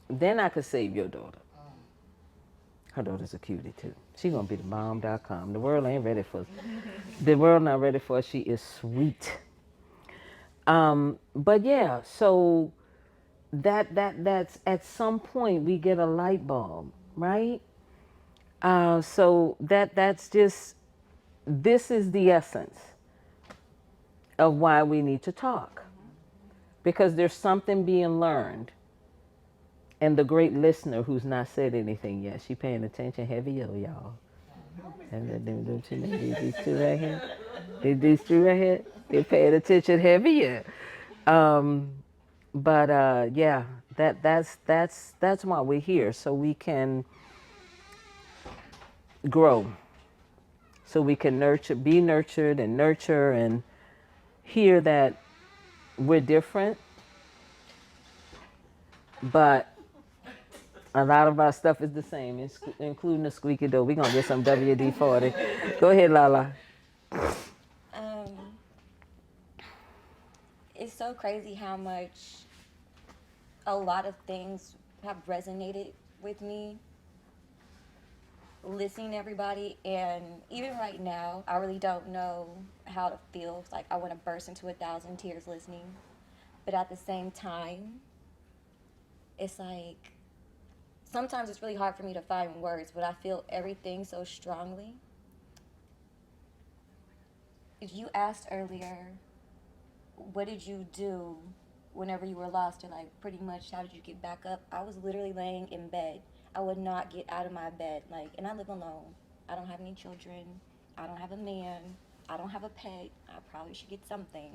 Then I could save your daughter. Her daughter's a cutie, too. She's going to be the mom.com. The world ain't ready for us. The world not ready for us. She is sweet. But yeah, so that's at some point we get a light bulb, right? So that's just, this is the essence of why we need to talk, because there's something being learned. And the great listener who's not said anything yet, she paying attention heavy, y'all. And then these two right here, these two right here, they're paying attention heavy. But yeah, that's why we're here, so we can grow, so we can be nurtured and nurture and hear that we're different, but a lot of our stuff is the same, including the squeaky door. We're going to get some WD-40. Go ahead, Lala. It's so crazy how much a lot of things have resonated with me listening to everybody. And even right now, I really don't know how to feel. It's like I want to burst into 1,000 tears listening. But at the same time, it's like sometimes it's really hard for me to find words, but I feel everything so strongly. If you asked earlier, what did you do whenever you were lost, or like pretty much how did you get back up? I was literally laying in bed. I would not get out of my bed, and I live alone. I don't have any children. I don't have a man. I don't have a pet. I probably should get something.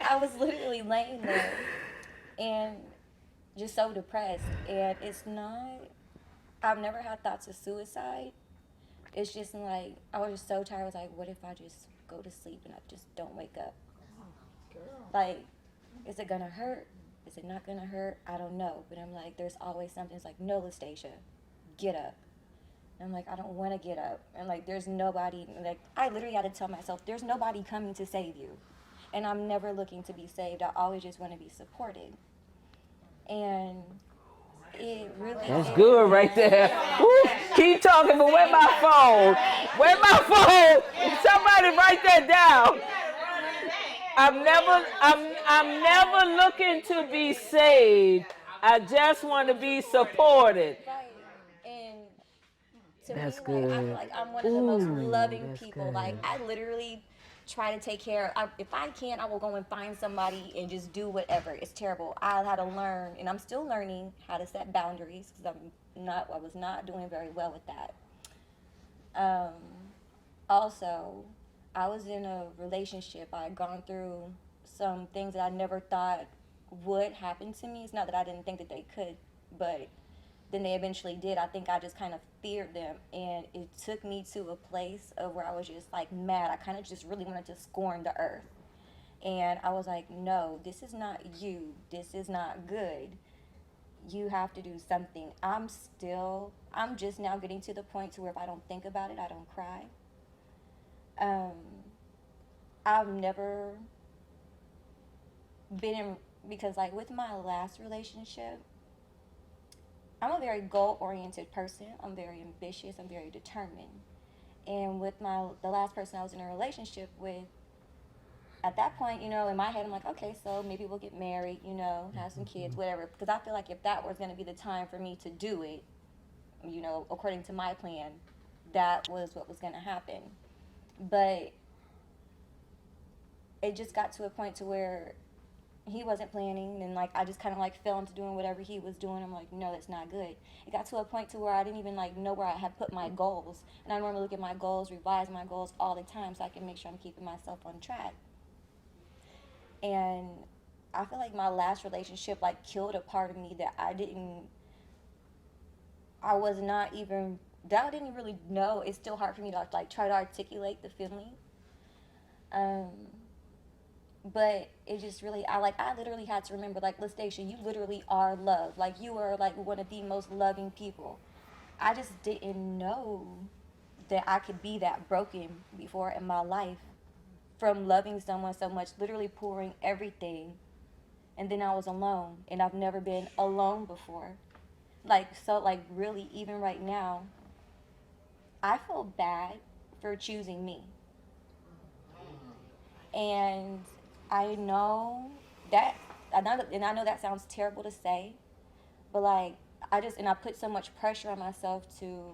I was literally laying there and just so depressed. And it's not, I've never had thoughts of suicide. It's just like, I was just so tired. I was like, what if I just go to sleep and I just don't wake up? Like, is it gonna hurt? Is it not gonna hurt? I don't know. But I'm like, there's always something. It's like, no, Lastacia, get up. And I'm like, I don't want to get up. And like, there's nobody, like, I literally had to tell myself, there's nobody coming to save you. And I'm never looking to be saved. I always just want to be supported. And it really That's good right there. Woo, keep talking, but where my phone? Where my phone? Somebody write that down. I'm never looking to be saved. I just want to be supported. Right. And to me, That's like I feel good. like I'm one of the most Ooh, loving that's people. Like good. I literally try to take care. If I can, I will go and find somebody and just do whatever. It's terrible. I had to learn, and I'm still learning how to set boundaries because I was not doing very well with that. Um, Also, I was in a relationship. I had gone through some things that I never thought would happen to me. It's not that I didn't think that they could, but then they eventually did. I think I just kind of feared them, and it took me to a place of where I was just like mad. I kind of just really wanted to scorn the earth. And I was like, no, this is not you. This is not good. You have to do something. I'm just now getting to the point to where if I don't think about it, I don't cry. Um, I've never been in, because like with my last relationship, I'm a very goal oriented person. I'm very ambitious. I'm very determined. And with the last person I was in a relationship with, at that point, in my head, I'm like, okay, so maybe we'll get married, have some kids, whatever. Because I feel like if that was going to be the time for me to do it, according to my plan, that was what was going to happen. But it just got to a point to where he wasn't planning, and like I just kind of like fell into doing whatever he was doing. I'm like, no, that's not good. It got to a point to where I didn't even like know where I had put my goals, and I normally look at my goals, revise my goals all the time so I can make sure I'm keeping myself on track. And I feel like my last relationship like killed a part of me that I was not even, that I didn't really know. It's still hard for me to like try to articulate the feeling. Um, but it just really, I literally had to remember, like, Listation, you literally are love. Like, you are like one of the most loving people. I just didn't know that I could be that broken before in my life from loving someone so much, literally pouring everything, and then I was alone, and I've never been alone before. Like, so, like, really, even right now, I feel bad for choosing me. And I know that, and I know that sounds terrible to say, but like, I put so much pressure on myself to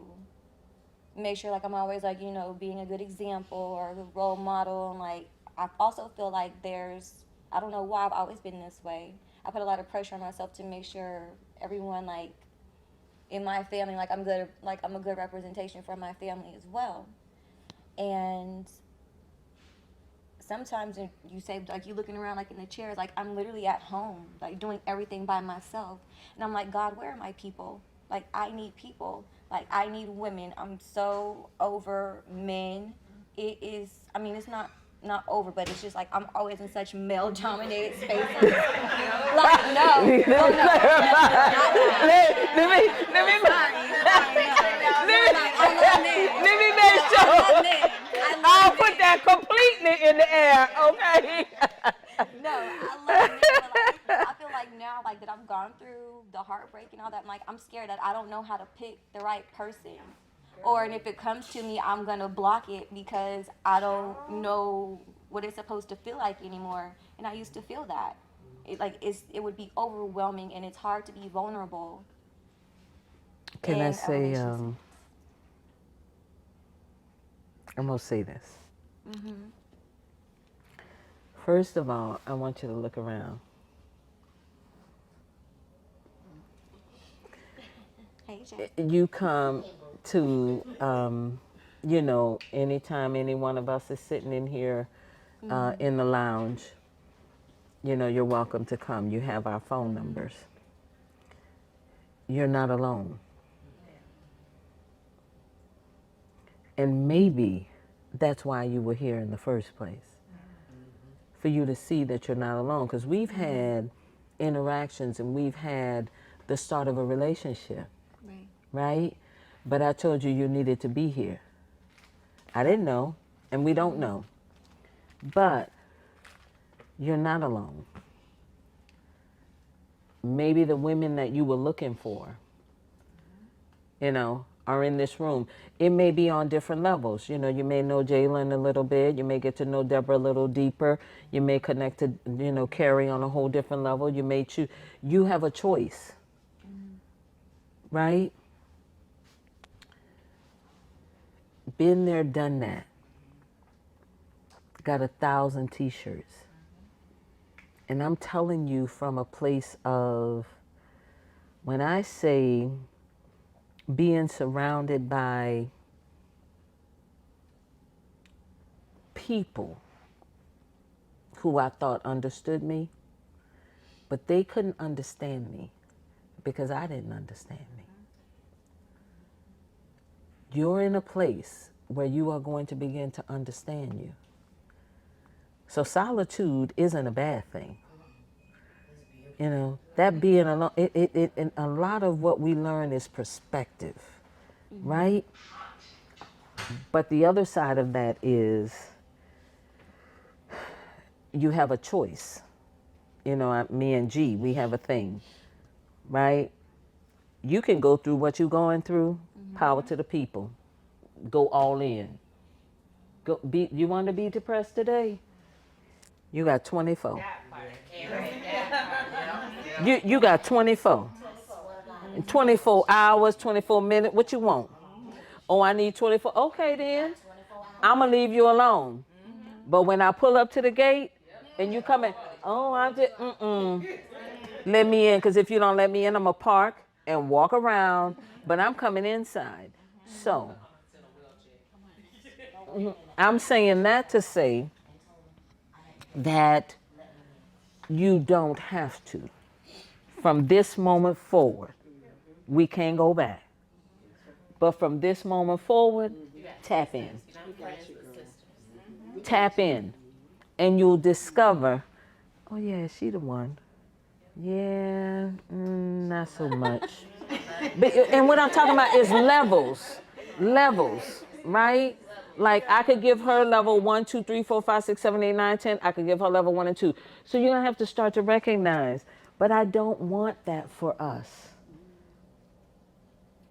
make sure like I'm always like, being a good example or a good role model. And like, I also feel like I don't know why I've always been this way. I put a lot of pressure on myself to make sure everyone like in my family, like I'm a good representation for my family as well. And sometimes you say like you looking around like in the chairs, like I'm literally at home like doing everything by myself, and I'm like, God, where are my people? Like I need people, like I need women. I'm so over men. It is, I mean, it's not over, but it's just like I'm always in such male dominated spaces. Like no, Let me oh no, let me I love men. let me make I love sure. men. I'll put that completely in the air, okay? No, I love men, but like I feel like now, like that I've gone through the heartbreak and all that. I'm scared that I don't know how to pick the right person, or and if it comes to me, I'm gonna block it because I don't know what it's supposed to feel like anymore. And I used to feel that. It would be overwhelming, and it's hard to be vulnerable Can I in a say, relationship. I'm going to say this. Mhm. First of all, I want you to look around. Hey, Jay. You come to, anytime any one of us is sitting in here in the lounge, you're welcome to come. You have our phone numbers. You're not alone. And maybe that's why you were here in the first place, for you to see that you're not alone. Because we've had interactions and we've had the start of a relationship, Right. right? But I told you you needed to be here. I didn't know, and we don't know. But you're not alone. Maybe the women that you were looking for, are in this room. It may be on different levels. You know, you may know Jalen a little bit. You may get to know Deborah a little deeper. You may connect to, you know, Carrie on a whole different level. You may choose. You have a choice, right? Been there, done that. Got 1,000 t-shirts. And I'm telling you from a place of, when I say being surrounded by people who I thought understood me, but they couldn't understand me because I didn't understand me. You're in a place where you are going to begin to understand you. So solitude isn't a bad thing. You know, that being alone, and a lot of what we learn is perspective, right? But the other side of that is you have a choice. You know, me and G, we have a thing, right? You can go through what you're going through, power to the people. Go all in. Go be, you want to be depressed today? You got 24. You got 24. 24 hours, 24 minutes. What you want? Oh, I need 24. Okay, then. I'm going to leave you alone. But when I pull up to the gate and you come in, oh, I just, let me in. Because if you don't let me in, I'm going to park and walk around. But I'm coming inside. So, I'm saying that to say that you don't have to. From this moment forward, we can't go back. But from this moment forward, tap in. Tap in. And you'll discover, oh yeah, she the one. Yeah, not so much. But, and what I'm talking about is levels, right? Like I could give her level 1, 2, 3, 4, 5, 6, 7, 8, 9, 10. I could give her level 1 and 2. So you're gonna have to start to recognize, but I don't want that for us.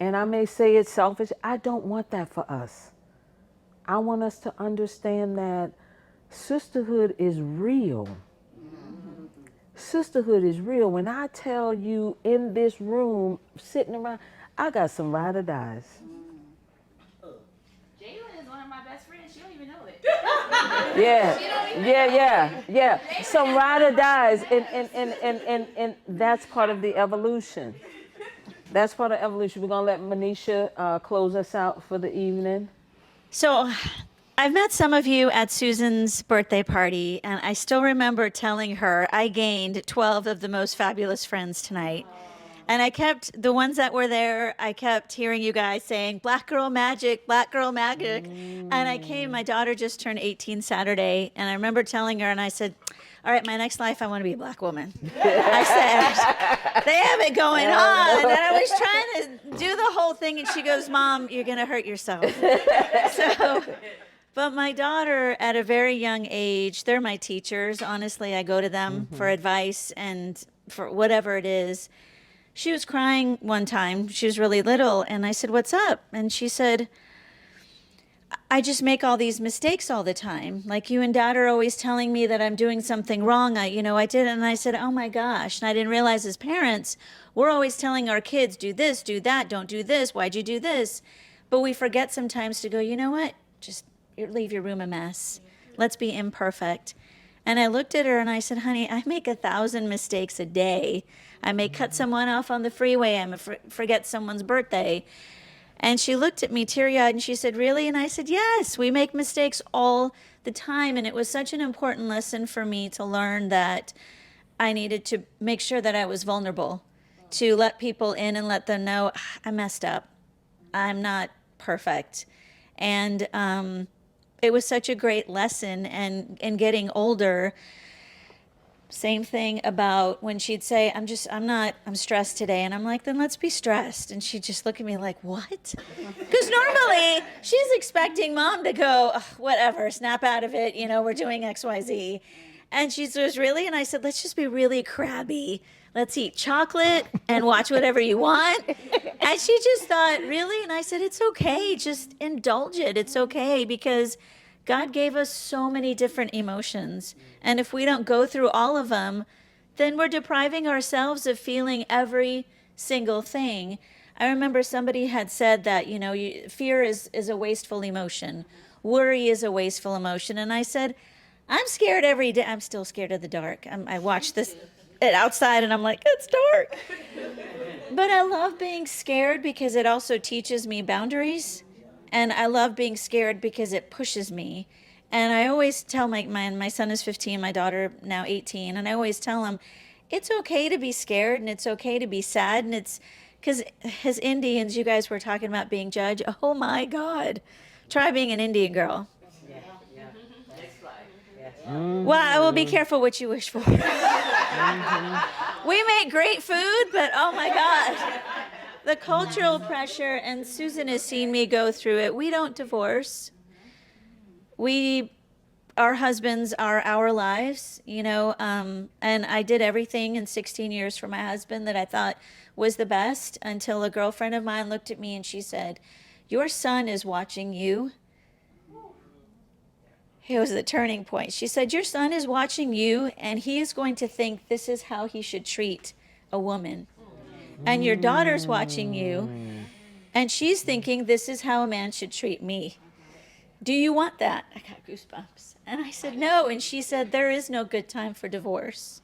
And I may say it's selfish. I don't want that for us. I want us to understand that sisterhood is real. Sisterhood is real. When I tell you in this room, sitting around, I got some ride or dies. Jalen is one of my best friends. She don't even know it. Yeah. Some ride or dies. And that's part of the evolution. That's part of evolution. We're going to let Manisha close us out for the evening. So I've met some of you at Susan's birthday party, and I still remember telling her I gained 12 of the most fabulous friends tonight. And I kept, the ones that were there, I kept hearing you guys saying, Black Girl Magic, Black Girl Magic. And I came, my daughter just turned 18 Saturday, and I remember telling her, and I said, all right, my next life, I want to be a black woman. I said, they have it going on. And I was trying to do the whole thing, and she goes, Mom, you're going to hurt yourself. So, but my daughter, at a very young age, they're my teachers. Honestly, I go to them for advice and for whatever it is. She was crying one time. She was really little. And I said, what's up? And she said, I just make all these mistakes all the time. Like you and Dad are always telling me that I'm doing something wrong. I did. And I said, oh my gosh. And I didn't realize as parents, we're always telling our kids, do this, do that, don't do this. Why'd you do this? But we forget sometimes to go, you know what? Just leave your room a mess. Let's be imperfect. And I looked at her and I said, honey, I make 1,000 mistakes a day. I may cut someone off on the freeway. I may forget someone's birthday. And she looked at me teary-eyed and she said, really? And I said, yes, we make mistakes all the time. And it was such an important lesson for me to learn that I needed to make sure that I was vulnerable, to let people in and let them know, I messed up. I'm not perfect. And it was such a great lesson. And in getting older, same thing about when she'd say, I'm stressed today. And I'm like, then let's be stressed. And she'd just look at me like, what? Because normally she's expecting Mom to go, whatever, snap out of it. We're doing X, Y, Z. And she says, really? And I said, let's just be really crabby. Let's eat chocolate and watch whatever you want. And she just thought, really? And I said, it's okay. Just indulge it. It's okay because God gave us so many different emotions. And if we don't go through all of them, then we're depriving ourselves of feeling every single thing. I remember somebody had said that, fear is a wasteful emotion. Worry is a wasteful emotion. And I said, I'm scared every day. I'm still scared of the dark. I watch this outside and I'm like, it's dark. But I love being scared because it also teaches me boundaries. And I love being scared because it pushes me. And I always tell my son is 15, my daughter now 18, and I always tell him, it's okay to be scared and it's okay to be sad. And it's because as Indians, you guys were talking about being judged. Oh my God. Try being an Indian girl. Well, I will be careful what you wish for. We make great food, but oh my God. The cultural pressure, and Susan has seen me go through it. We don't divorce. Our husbands are our lives, and I did everything in 16 years for my husband that I thought was the best until a girlfriend of mine looked at me and she said, your son is watching you. It was the turning point. She said, your son is watching you and he is going to think this is how he should treat a woman. And your daughter's watching you and she's thinking this is how a man should treat me. Do you want that? I got goosebumps. And I said, no. And she said, there is no good time for divorce.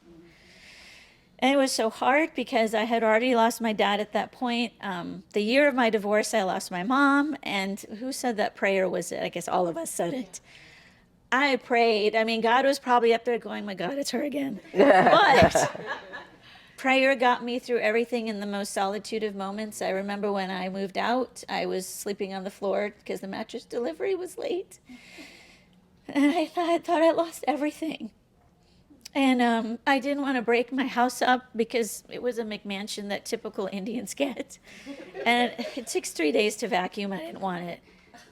And it was so hard because I had already lost my dad at that point. The year of my divorce, I lost my mom. And who said that prayer was it? I guess all of us said it. I prayed. I mean, God was probably up there going, my God, it's her again. But prayer got me through everything in the most solitude of moments. I remember when I moved out, I was sleeping on the floor because the mattress delivery was late. And I thought I lost everything. And I didn't want to break my house up because it was a McMansion that typical Indians get. And it takes 3 days to vacuum. I didn't want it.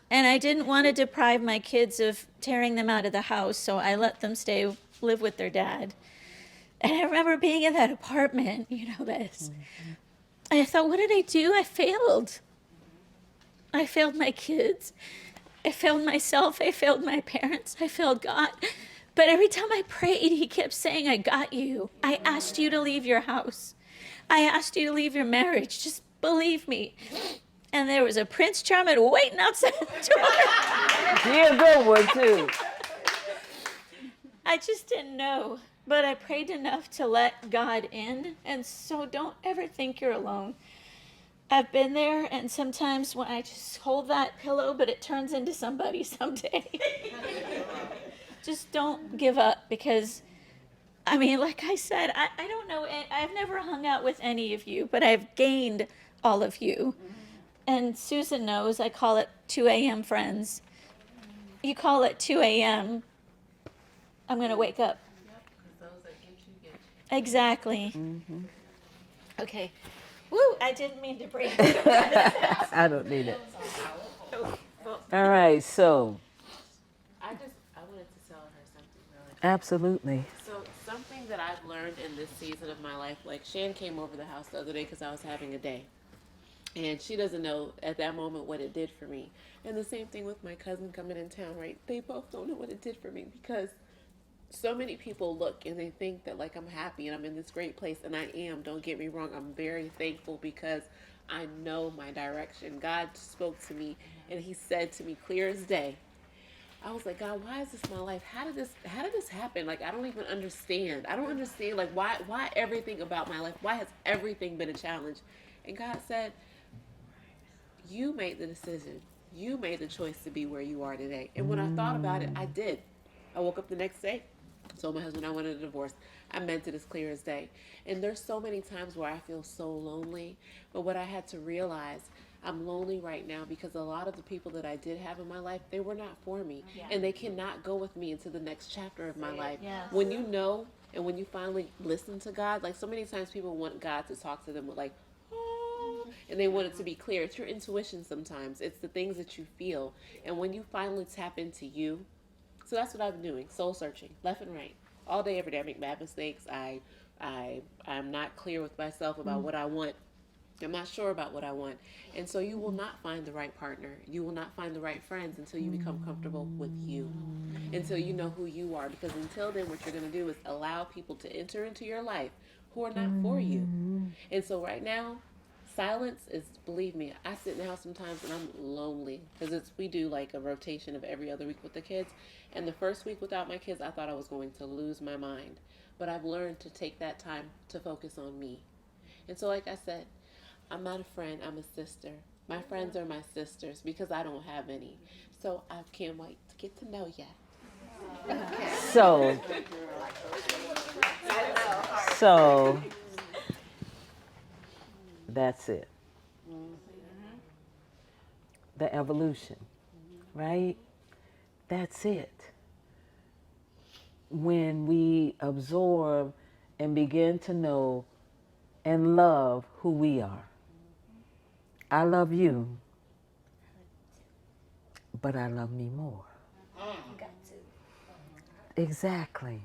And I didn't want to deprive my kids of tearing them out of the house, so I let them live with their dad. And I remember being in that apartment, this. And I thought, what did I do? I failed. I failed my kids. I failed myself. I failed my parents. I failed God. But every time I prayed, he kept saying, I got you. I asked you to leave your house. I asked you to leave your marriage. Just believe me. And there was a Prince Charming waiting outside the door. You're a good one, too. I just didn't know. But I prayed enough to let God in. And so don't ever think you're alone. I've been there, and sometimes when I just hold that pillow, but it turns into somebody someday. Just don't give up because, like I said, I don't know. I've never hung out with any of you, but I've gained all of you. And Susan knows I call it 2 a.m. friends. You call it 2 a.m., I'm going to wake up. Exactly. Mm-hmm. Okay. Woo, I didn't mean to break it. I don't need it. All right, so. I wanted to tell her something really. Absolutely. So something that I've learned in this season of my life, like Shan came over the house the other day because I was having a day. And she doesn't know at that moment what it did for me. And the same thing with my cousin coming in town, right? They both don't know what it did for me because so many people look and they think that like I'm happy and I'm in this great place, and I am. Don't get me wrong. I'm very thankful because I know my direction. God spoke to me and he said to me clear as day. I was like, God, why is this my life? How did this happen? Like, I don't even understand. I don't understand like why everything about my life, why has everything been a challenge? And God said, you made the decision. You made the choice to be where you are today. And when I thought about it, I did. I woke up the next day, told my husband I wanted a divorce. I meant it as clear as day. And there's so many times where I feel so lonely. But what I had to realize, I'm lonely right now because a lot of the people that I did have in my life, they were not for me. Yeah. And they cannot go with me into the next chapter of my life. Yes. When you know and when you finally listen to God, like so many times people want God to talk to them with like, and they want it to be clear. It's your intuition sometimes. It's the things that you feel. And when you finally tap into you, so that's what I've been doing, soul searching, left and right. all day, every day. I make bad mistakes. I'm not clear with myself about what I want. I'm not sure about what I want. And so you will not find the right partner. You will not find the right friends until you become comfortable with you, until you know who you are. Because until then, what you're going to do is allow people to enter into your life who are not for you. And so right now, silence is, believe me, I sit in the house sometimes and I'm lonely because we do like a rotation of every other week with the kids. And the first week without my kids, I thought I was going to lose my mind. But I've learned to take that time to focus on me. And so, like I said, I'm not a friend, I'm a sister. My friends are my sisters because I don't have any. So I can't wait to get to know ya. So, so that's it. The evolution, right? That's it. When we absorb and begin to know and love who we are. I love you, but I love me more. Got to. Exactly.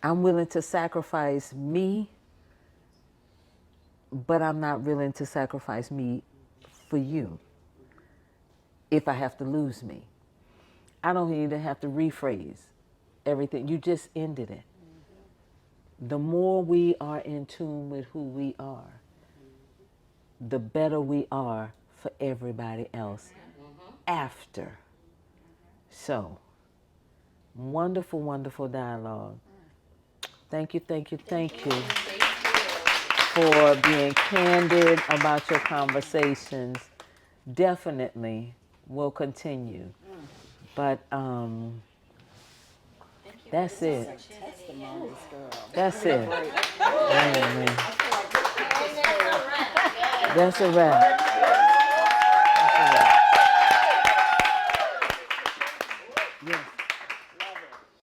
I'm willing to sacrifice me, but I'm not willing to sacrifice me for you if I have to lose me. I don't even have to rephrase everything. You just ended it. The more we are in tune with who we are, the better we are for everybody else after. So, wonderful, wonderful dialogue. Thank you, thank you, thank you for being candid about your conversations. Definitely will continue. But that's it. Testimonies, girl. That's it. Amen. That's a wrap.